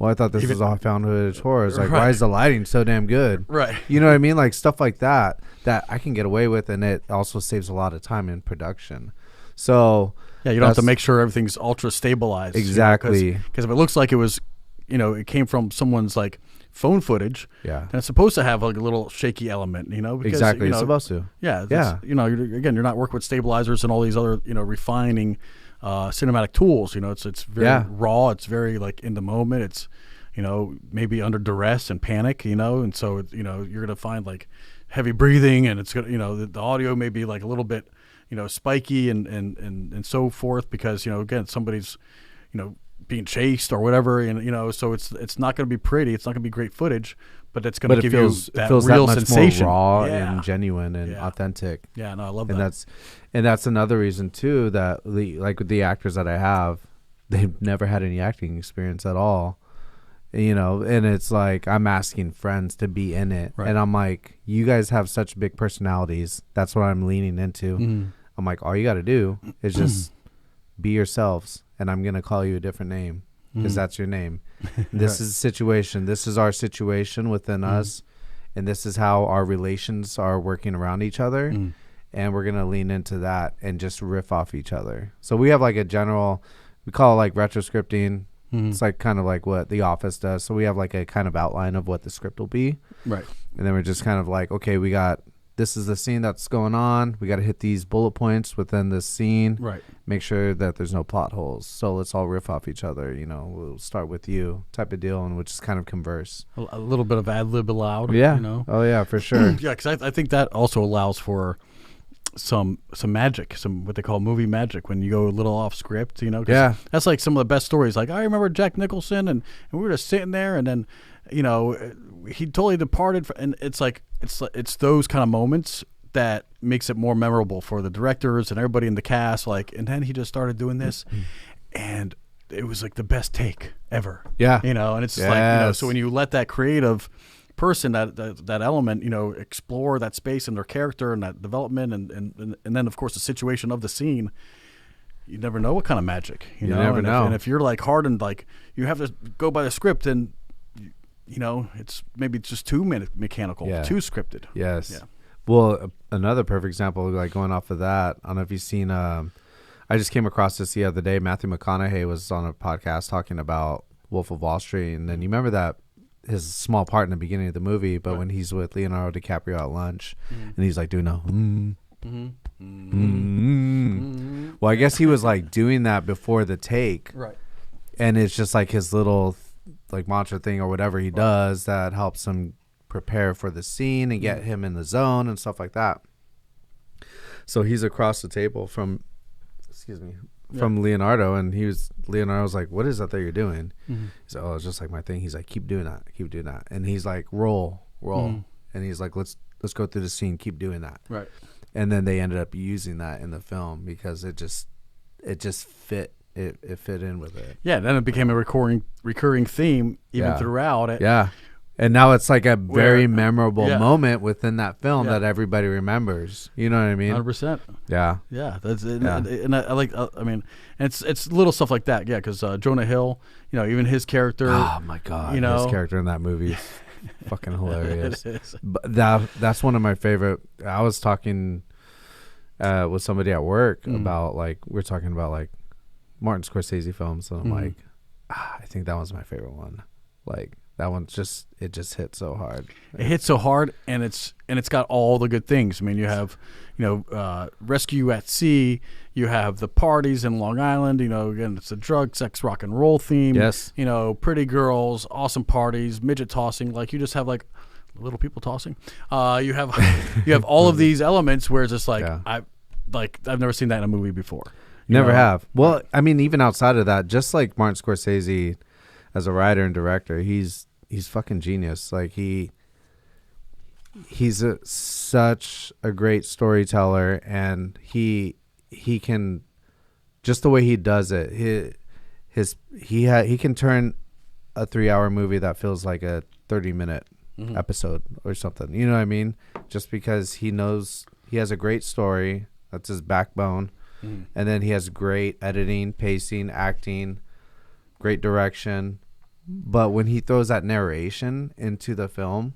Speaker 2: well, I thought this was all found footage horror. It's like, why is the lighting so damn good? Right. You know what I mean? Like stuff like that I can get away with, and it also saves a lot of time in production. So
Speaker 1: yeah, you don't have to make sure everything's ultra stabilized.
Speaker 2: Exactly.
Speaker 1: Because if it looks like it was, you know, it came from someone's like phone footage, and it's supposed to have like a little shaky element, you know. Because,
Speaker 2: exactly,
Speaker 1: you know,
Speaker 2: it's supposed to.
Speaker 1: Yeah. You know, you're not working with stabilizers and all these other, you know, refining cinematic tools. You know, it's very raw. It's very like in the moment. It's, you know, maybe under duress and panic. You know, and so you know you're gonna find like heavy breathing, and it's gonna, you know, the audio may be like a little bit, you know, spiky and so forth because, you know, again, somebody's, you know, being chased or whatever, and you know, so it's not going to be pretty. It's not going to be great footage, but it's going to give you that real sensation,
Speaker 2: more raw and genuine and authentic.
Speaker 1: Yeah, no, I love that.
Speaker 2: And that's another reason too that like with the actors that I have, they've never had any acting experience at all. And it's like I'm asking friends to be in it.
Speaker 1: Right.
Speaker 2: And I'm like, you guys have such big personalities. That's what I'm leaning into.
Speaker 1: Mm.
Speaker 2: I'm like, all you got to do is just be yourselves. And I'm going to call you a different name because that's your name. This is a situation. This is our situation within us. And this is how our relations are working around each other. And we're going to lean into that and just riff off each other. So we have like a general, we call it like retroscripting. It's like kind of like what The Office does. So we have like a kind of outline of what the script will be.
Speaker 1: Right.
Speaker 2: And then we're just kind of like, okay, this is the scene that's going on. We got to hit these bullet points within this scene.
Speaker 1: Right.
Speaker 2: Make sure that there's no plot holes. So let's all riff off each other. We'll start with you type of deal, and we'll just kind of converse.
Speaker 1: A little bit of ad lib allowed.
Speaker 2: Yeah. Oh yeah, for sure.
Speaker 1: Yeah, because I think that also allows for some magic, some what they call movie magic when you go a little off script, 'cause
Speaker 2: Yeah.
Speaker 1: that's like some of the best stories. Like I remember Jack Nicholson and we were just sitting there and then, he totally departed and it's like, it's those kind of moments that makes it more memorable for the directors and everybody in the cast. Like, and then he just started doing this and it was like the best take ever.
Speaker 2: Yeah.
Speaker 1: And it's just like, so when you let that creative person, that element, explore that space and their character and that development and then of course the situation of the scene, you never know what kind of magic
Speaker 2: you never know.
Speaker 1: And if you're like hardened, like you have to go by the script and it's maybe just too mechanical, too scripted.
Speaker 2: Yes.
Speaker 1: Yeah.
Speaker 2: Well, another perfect example, like going off of that, I don't know if you've seen I just came across this the other day. Matthew McConaughey was on a podcast talking about Wolf of Wall Street, and then you remember that his small part in the beginning of the movie, but when he's with Leonardo DiCaprio at lunch and he's like doing well, I guess he was like doing that before the take,
Speaker 1: Right.
Speaker 2: And it's just like his little like mantra thing or whatever he does that helps him prepare for the scene and get him in the zone and stuff like that. So he's across the table from Leonardo, and Leonardo was like, what is that you're doing? He's like, oh, it's just like my thing. He's like, keep doing that. And he's like, roll. And he's like, let's go through the scene, keep doing that.
Speaker 1: Right.
Speaker 2: And then they ended up using that in the film because it just fit. It fit in with it.
Speaker 1: Yeah, then it became a recurring theme even throughout it.
Speaker 2: Yeah. And now it's like a very memorable moment within that film that everybody remembers. You know what I mean?
Speaker 1: 100%.
Speaker 2: Yeah.
Speaker 1: Yeah. That's it. Yeah. And I like, it's little stuff like that. Yeah. Because Jonah Hill, even his character.
Speaker 2: Oh, my God. His character in that movie is fucking hilarious.
Speaker 1: It is.
Speaker 2: But that's one of my favorite. I was talking with somebody at work about, like, we're talking about, like, Martin Scorsese films. And I'm like, I think that one's my favorite one. Like, that one just hit so hard.
Speaker 1: It hits so hard, and it's got all the good things. I mean, you have, Rescue at Sea. You have the parties in Long Island. Again, it's a drug, sex, rock and roll theme.
Speaker 2: Yes.
Speaker 1: Pretty girls, awesome parties, midget tossing. Like you just have like little people tossing. You have all of these elements where it's just like I've never seen that in a movie before.
Speaker 2: Never have. Well, I mean, even outside of that, just like Martin Scorsese. As a writer and director, he's fucking genius. Like he's such a great storyteller, and he can, just the way he does it. He can turn a 3-hour movie that feels like a 30-minute episode or something. You know what I mean? Just because he knows he has a great story, that's his backbone, and then he has great editing, pacing, acting, great direction. But when he throws that narration into the film,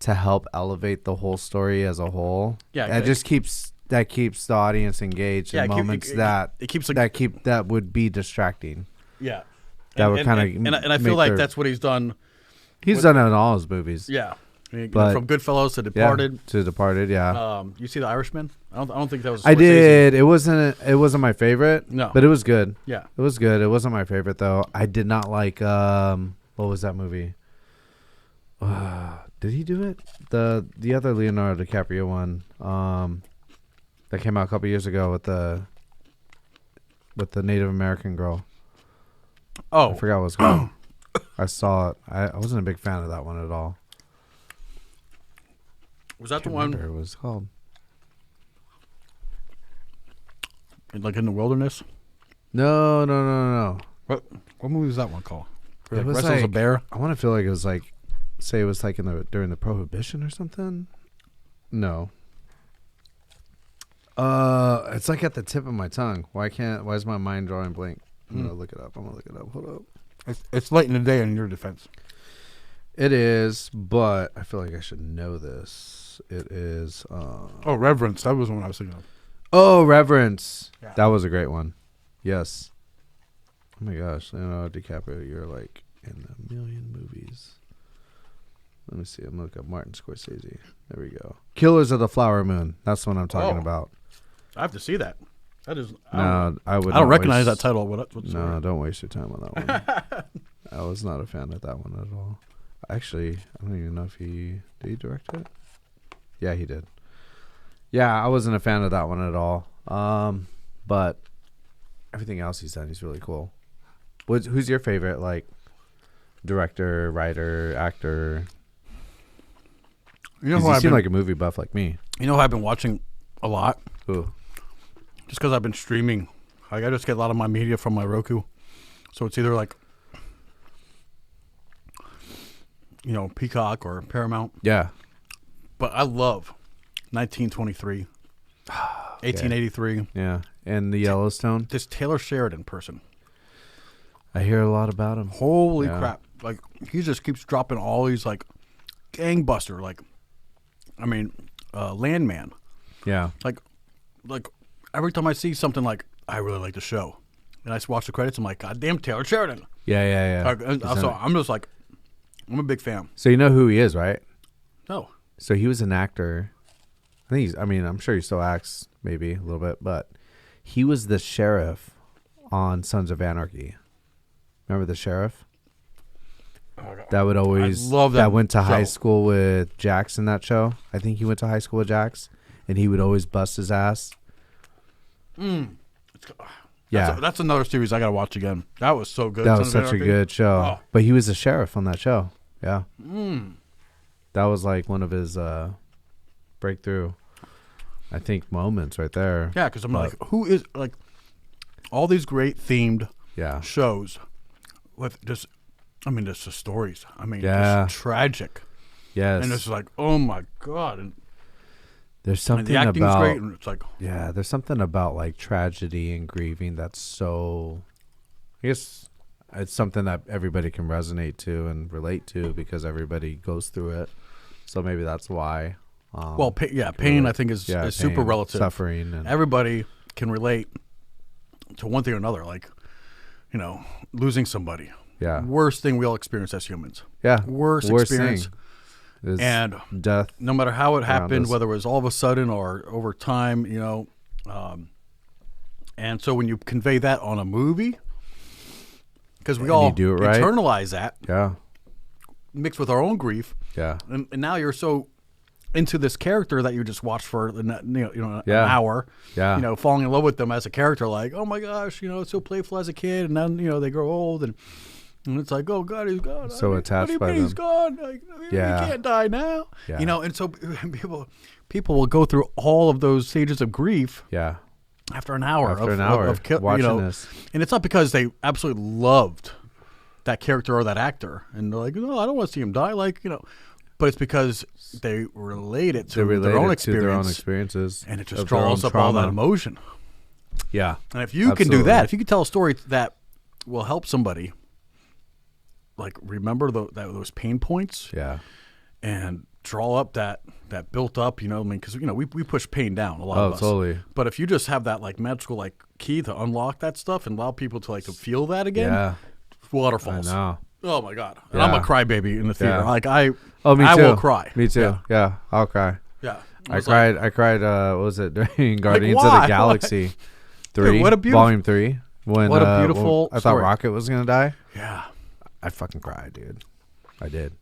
Speaker 2: to help elevate the whole story as a whole, that keeps the audience engaged in moments that would be distracting.
Speaker 1: Yeah,
Speaker 2: that would kind of
Speaker 1: and I feel like that's what he's done.
Speaker 2: He's done it in all his movies.
Speaker 1: Yeah. But from Goodfellas to Departed. You see The Irishman? I don't think that was.
Speaker 2: I did. It wasn't my favorite.
Speaker 1: No,
Speaker 2: but it was good.
Speaker 1: Yeah,
Speaker 2: it was good. It wasn't my favorite though. I did not like. What was that movie? Did he do it? The other Leonardo DiCaprio one. That came out a couple years ago with the Native American girl.
Speaker 1: Oh,
Speaker 2: I forgot what it was called. I saw it. I wasn't a big fan of that one at all.
Speaker 1: Was that the one?
Speaker 2: It was called.
Speaker 1: Like in the wilderness?
Speaker 2: No.
Speaker 1: What movie was that one called? Where,
Speaker 2: It
Speaker 1: like,
Speaker 2: was
Speaker 1: wrestles a
Speaker 2: like-
Speaker 1: bear.
Speaker 2: I want to feel like it was like, say it was like during the Prohibition or something. No. It's like at the tip of my tongue. Why is my mind drawing blank? I'm gonna look it up. Hold up.
Speaker 1: It's late in the day in your defense.
Speaker 2: It is, but I feel like I should know this. It is.
Speaker 1: Reverence. That was the one I was thinking of.
Speaker 2: Oh, Reverence.
Speaker 1: Yeah.
Speaker 2: That was a great one. Yes. Oh my gosh, Leonardo DiCaprio, you're like in a million movies. Let me see. I'm gonna look up Martin Scorsese. There we go. Killers of the Flower Moon. That's the one I'm talking about.
Speaker 1: I have to see that. That is.
Speaker 2: No, I would.
Speaker 1: I don't recognize that title. What's
Speaker 2: No, don't waste your time on that one. I was not a fan of that one at all. Actually, I don't even know if did he direct it? Yeah, he did. Yeah, I wasn't a fan of that one at all. But everything else he's done, he's really cool. Who's your favorite, like, director, writer, actor?
Speaker 1: You know who
Speaker 2: you seem like a movie buff like me.
Speaker 1: You know who I've been watching a lot?
Speaker 2: Who?
Speaker 1: Just because I've been streaming. Like, I just get a lot of my media from my Roku. So it's either like, Peacock or Paramount.
Speaker 2: Yeah.
Speaker 1: But I love 1923, 1883.
Speaker 2: Yeah. And the Yellowstone.
Speaker 1: This Taylor Sheridan person.
Speaker 2: I hear a lot about him.
Speaker 1: Holy crap. Like, he just keeps dropping all these, like, gangbuster, like, Landman.
Speaker 2: Yeah.
Speaker 1: Like every time I see something like, I really like the show, and I watch the credits, I'm like, God damn, Taylor Sheridan.
Speaker 2: Yeah.
Speaker 1: So I'm just like, I'm a big fan.
Speaker 2: So you know who he is, right?
Speaker 1: No.
Speaker 2: So he was an actor. I'm sure he still acts maybe a little bit, but he was the sheriff on Sons of Anarchy. Remember the sheriff? That would always,
Speaker 1: I love that
Speaker 2: went to
Speaker 1: show.
Speaker 2: high school with Jax in that show. I think he went to high school with Jax, and he would always bust his ass. Yeah.
Speaker 1: That's another series I got to watch again. That was so good.
Speaker 2: That was
Speaker 1: Sons of
Speaker 2: such a
Speaker 1: Anarchy.
Speaker 2: good show.
Speaker 1: Oh.
Speaker 2: But he was a sheriff on that show. Yeah. That was like one of his breakthrough, I think, moments right there.
Speaker 1: Yeah, because I'm like, who is, like, all these great themed shows with just the stories. Just tragic.
Speaker 2: Yes.
Speaker 1: And it's like, oh my God. And
Speaker 2: there's something
Speaker 1: the acting's
Speaker 2: about
Speaker 1: great, and it's like,
Speaker 2: there's something about like tragedy and grieving that's so, I guess it's something that everybody can resonate to and relate to because everybody goes through it. So maybe that's why.
Speaker 1: Pain I think is super relative.
Speaker 2: Suffering. And
Speaker 1: everybody can relate to one thing or another, like, losing somebody.
Speaker 2: Yeah.
Speaker 1: Worst thing we all experience as humans.
Speaker 2: Yeah.
Speaker 1: Worst experience.
Speaker 2: And death.
Speaker 1: No matter how it happened,
Speaker 2: us.
Speaker 1: whether it was all of a sudden or over time, and so when you convey that on a movie, because we all
Speaker 2: do it right.
Speaker 1: internalize that, mixed with our own grief, and now you're so into this character that you just watched for an hour, falling in love with them as a character, like, oh my gosh, so playful as a kid, and then they grow old, and it's like, oh God, he's gone.
Speaker 2: So attached by them.
Speaker 1: He's gone. Like, he can't die now. And so people will go through all of those stages of grief.
Speaker 2: Yeah.
Speaker 1: After an hour of
Speaker 2: watching this.
Speaker 1: And it's not because they absolutely loved that character or that actor, and they're like, no, I don't want to see him die, but it's because they relate it to their own
Speaker 2: experiences,
Speaker 1: and it just draws up all that emotion.
Speaker 2: Yeah.
Speaker 1: And if you can do that, if you can tell a story that will help somebody, like, remember those pain points, and draw up that built up, because we push pain down, a lot of us.
Speaker 2: Totally.
Speaker 1: But if you just have that like magical like key to unlock that stuff and allow people to to feel that again, waterfalls.
Speaker 2: I know.
Speaker 1: Oh my God, and I'm a crybaby in the theater.
Speaker 2: Yeah.
Speaker 1: Like I
Speaker 2: me too.
Speaker 1: I will cry.
Speaker 2: Me too. Yeah, I'll cry.
Speaker 1: Yeah,
Speaker 2: I cried. What was it during Guardians of the Galaxy 3?
Speaker 1: Dude, what a beautiful,
Speaker 2: Volume 3. When
Speaker 1: what a beautiful.
Speaker 2: I thought Rocket was gonna die.
Speaker 1: Yeah,
Speaker 2: I fucking cried, dude. I did.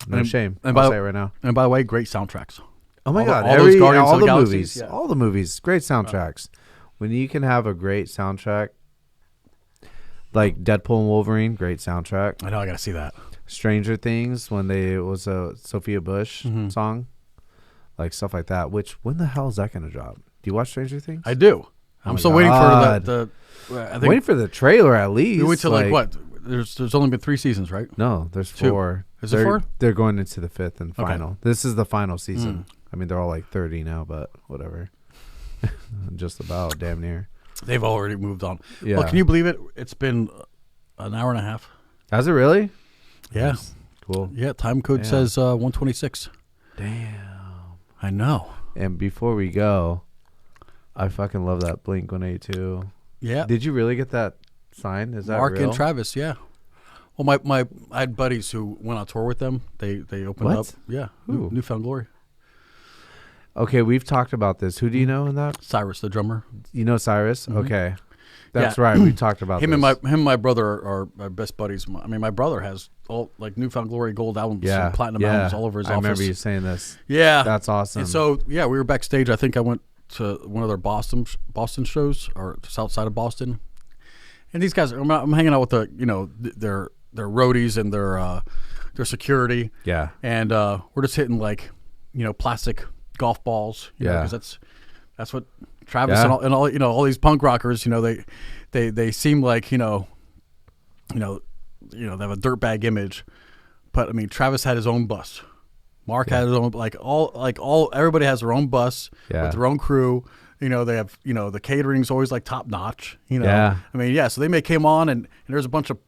Speaker 2: No shame.
Speaker 1: And
Speaker 2: I'll say it right now.
Speaker 1: And by the way, great soundtracks.
Speaker 2: Oh my God!
Speaker 1: All those Guardians of the Galaxies,
Speaker 2: movies, all the movies, great soundtracks. When you can have a great soundtrack, like Deadpool and Wolverine, great soundtrack.
Speaker 1: I know, I gotta see that.
Speaker 2: Stranger Things, when it was a Sophia Bush song, like stuff like that. Which, when the hell is that gonna drop? Do you watch Stranger Things?
Speaker 1: I do. I'm still waiting for the I think
Speaker 2: Waiting for the trailer at least.
Speaker 1: we went to like what? There's only been 3 seasons, right?
Speaker 2: No, there's
Speaker 1: 2.
Speaker 2: 4.
Speaker 1: Is it 4?
Speaker 2: They're going into the 5th and final.
Speaker 1: Okay.
Speaker 2: This is the final season. I mean, they're all like 30 now, but whatever. Just about, damn near.
Speaker 1: They've already moved on.
Speaker 2: Yeah.
Speaker 1: Well, can you believe it? It's been an hour and a half.
Speaker 2: Has it really?
Speaker 1: Yeah.
Speaker 2: Nice. Cool.
Speaker 1: Yeah, time code says 126.
Speaker 2: Damn.
Speaker 1: I know.
Speaker 2: And before we go, I fucking love that Blink 182.
Speaker 1: Yeah.
Speaker 2: Did you really get that sign? Is that
Speaker 1: Mark
Speaker 2: real?
Speaker 1: and Travis, yeah. Well, I had buddies who went on tour with them. They opened
Speaker 2: What?
Speaker 1: up. Yeah.
Speaker 2: Who?
Speaker 1: Newfound Glory.
Speaker 2: Okay, we've talked about this. Who do you know in that?
Speaker 1: Cyrus, the drummer.
Speaker 2: You know Cyrus?
Speaker 1: Mhm.
Speaker 2: Okay. That's right. We talked about
Speaker 1: him
Speaker 2: this.
Speaker 1: and my brother are best buddies. I mean, my brother has all like Newfound Glory gold albums, and platinum albums all over his office.
Speaker 2: I remember you saying this.
Speaker 1: Yeah,
Speaker 2: that's awesome.
Speaker 1: And so we were backstage. I think I went to one of their Boston shows or south side of Boston, and these guys. I'm hanging out with their roadies and their security.
Speaker 2: Yeah,
Speaker 1: and we're just hitting like plastic golf balls. Because that's what Travis and all these punk rockers. They seem like they have a dirtbag image, but I mean Travis had his own bus. Mark had his own everybody has their own bus with their own crew. They have the catering's always like top notch. I mean so they came on and there's a bunch of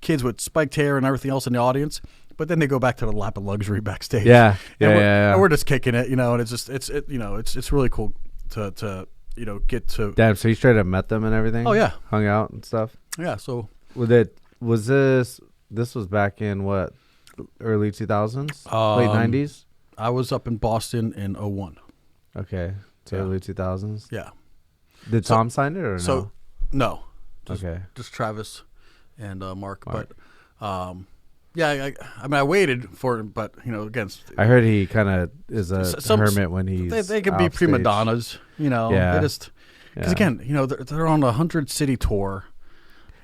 Speaker 1: kids with spiked hair and everything else in the audience. But then they go back to the lap of luxury backstage.
Speaker 2: And
Speaker 1: we're just kicking it, and it's just it's really cool to get to.
Speaker 2: Damn, so you straight up met them and everything?
Speaker 1: Oh yeah,
Speaker 2: hung out and stuff.
Speaker 1: Yeah, so
Speaker 2: was this back in what, early 2000s, late 90s?
Speaker 1: I was up in Boston in 01.
Speaker 2: Okay, so early 2000s.
Speaker 1: Yeah.
Speaker 2: Did Tom sign it or no?
Speaker 1: No.
Speaker 2: Okay.
Speaker 1: Just Travis and Mark. But yeah, I mean, I waited for him, but again,
Speaker 2: I heard he kind of is a hermit when he's.
Speaker 1: They can be prima donnas,
Speaker 2: Yeah.
Speaker 1: They just because again, they're on a 100-city tour.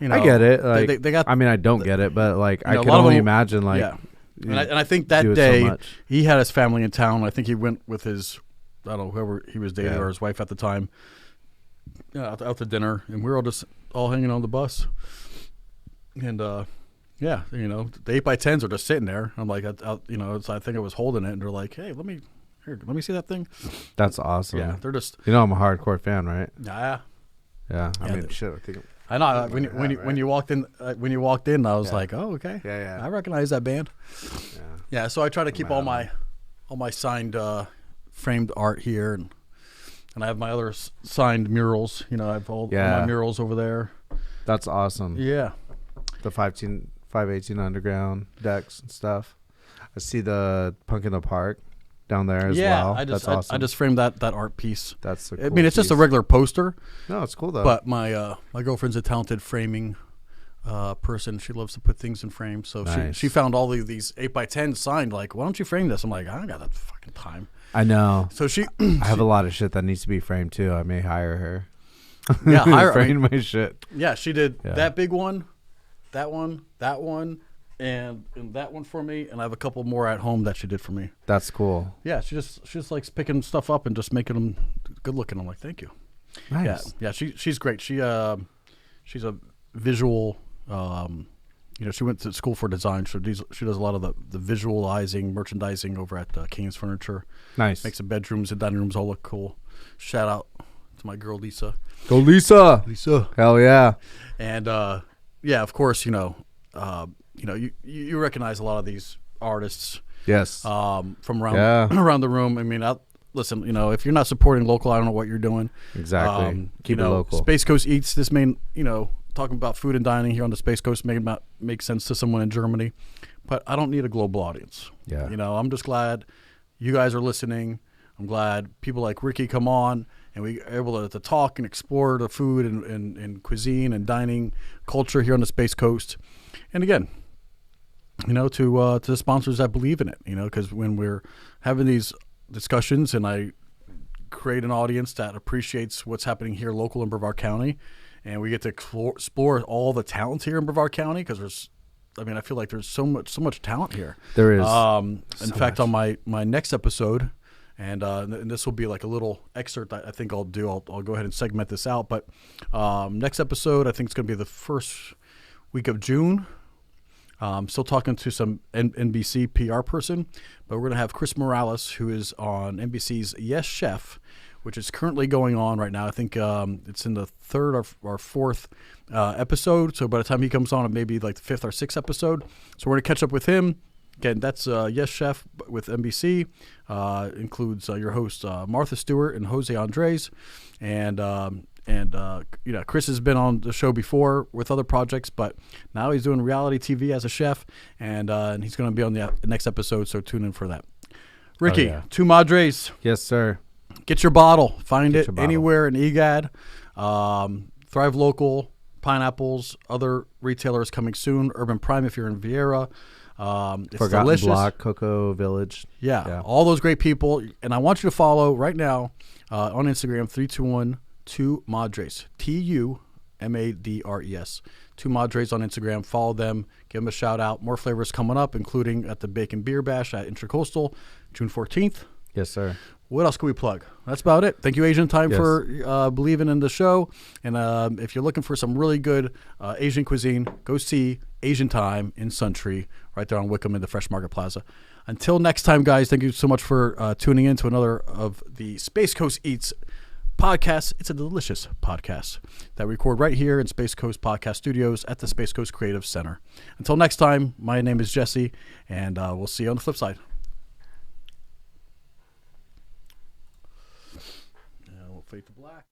Speaker 2: I get it. Like,
Speaker 1: they got.
Speaker 2: I mean, I don't get it, but like I can
Speaker 1: a lot of
Speaker 2: only
Speaker 1: them,
Speaker 2: imagine. Like,
Speaker 1: yeah. And I think that day he had his family in town. I think he went with his, I don't know, whoever he was dating or his wife at the time, out to dinner, and we were all hanging on the bus, and. Yeah, the 8x10s are just sitting there. I'm like, I think I was holding it, and they're like, "Hey, let me see that thing."
Speaker 2: That's awesome.
Speaker 1: Yeah, they're just.
Speaker 2: I'm a hardcore fan, right?
Speaker 1: Yeah.
Speaker 2: Yeah. I mean, shit. I think.
Speaker 1: I know when you walked in, I was like, "Oh, okay.
Speaker 2: Yeah.
Speaker 1: I recognize that band."
Speaker 2: Yeah.
Speaker 1: Yeah. So I try to keep all my signed framed art here, and I have my other signed murals. I have all my murals over there.
Speaker 2: That's awesome.
Speaker 1: Yeah.
Speaker 2: The 518 Underground decks and stuff. I see the Punk in the Park down there as well. That's awesome.
Speaker 1: I just framed that art piece.
Speaker 2: That's a cool
Speaker 1: I mean, it's just a regular poster.
Speaker 2: No, it's cool though.
Speaker 1: But my girlfriend's a talented framing person. She loves to put things in frames. So she found all of these 8x10 signed. Like, why don't you frame this? I'm like, I don't got that fucking time.
Speaker 2: I know.
Speaker 1: So
Speaker 2: I have a lot of shit that needs to be framed too. I may hire her.
Speaker 1: Yeah, hire
Speaker 2: frame my shit.
Speaker 1: Yeah, she did that big one. That one, and that one for me, and I have a couple more at home that she did for me.
Speaker 2: That's cool.
Speaker 1: Yeah, she just likes picking stuff up and just making them good looking. I'm like, thank you.
Speaker 2: Nice.
Speaker 1: Yeah, she's great. She's a visual. She went to school for design. She does a lot of the visualizing, merchandising over at Kane's Furniture.
Speaker 2: Nice.
Speaker 1: Makes the bedrooms and dining rooms all look cool. Shout out to my girl Lisa.
Speaker 2: Go Lisa. Hell yeah.
Speaker 1: And yeah, of course, you recognize a lot of these artists.
Speaker 2: Yes.
Speaker 1: From around the room. I mean, listen, if you're not supporting local, I don't know what you're doing.
Speaker 2: Exactly. Keep it local.
Speaker 1: Space Coast Eats. This talking about food and dining here on the Space Coast make sense to someone in Germany, but I don't need a global audience.
Speaker 2: Yeah.
Speaker 1: I'm just glad you guys are listening. I'm glad people like Ricky come on. And we are able to talk and explore the food and cuisine and dining culture here on the Space Coast. And again, to the sponsors that believe in it, because when we're having these discussions and I create an audience that appreciates what's happening here local in Brevard County, and we get to explore all the talent here in Brevard County, because I feel like there's so much talent here.
Speaker 2: There is.
Speaker 1: In fact, on my next episode, And this will be like a little excerpt I think I'll do. I'll go ahead and segment this out. But next episode, I think it's going to be the first week of June. Still talking to some NBC PR person, but we're going to have Chris Morales, who is on NBC's Yes Chef, which is currently going on right now. I think it's in the third or fourth episode. So by the time he comes on, it may be like the fifth or sixth episode. So we're going to catch up with him. Again, that's Yes Chef with NBC. Includes your host Martha Stewart and Jose Andres, and Chris has been on the show before with other projects, but now he's doing reality TV as a chef, and he's going to be on the next episode. So tune in for that. Ricky, Two Madres.
Speaker 2: Yes, sir.
Speaker 1: Get your bottle. Find it anywhere in EGAD. Thrive Local, Pineapples, other retailers coming soon. Urban Prime if you're in Vieira. It's
Speaker 2: Forgotten
Speaker 1: delicious.
Speaker 2: Block, Cocoa Village.
Speaker 1: Yeah, all those great people. And I want you to follow right now on Instagram, 321 Two Madres. TUMADRES. Two Madres on Instagram. Follow them. Give them a shout out. More flavors coming up, including at the Bacon Beer Bash at Intercoastal, June 14th.
Speaker 2: Yes, sir.
Speaker 1: What else can we plug? That's about it. Thank you, Asian Time, for believing in the show. And if you're looking for some really good Asian cuisine, go see Asian Time in Suntree, right there on Wickham in the Fresh Market Plaza. Until next time, guys, thank you so much for tuning in to another of the Space Coast Eats podcast. It's a delicious podcast that we record right here in Space Coast Podcast Studios at the Space Coast Creative Center. Until next time, my name is Jesse, and we'll see you on the flip side. Fade to black.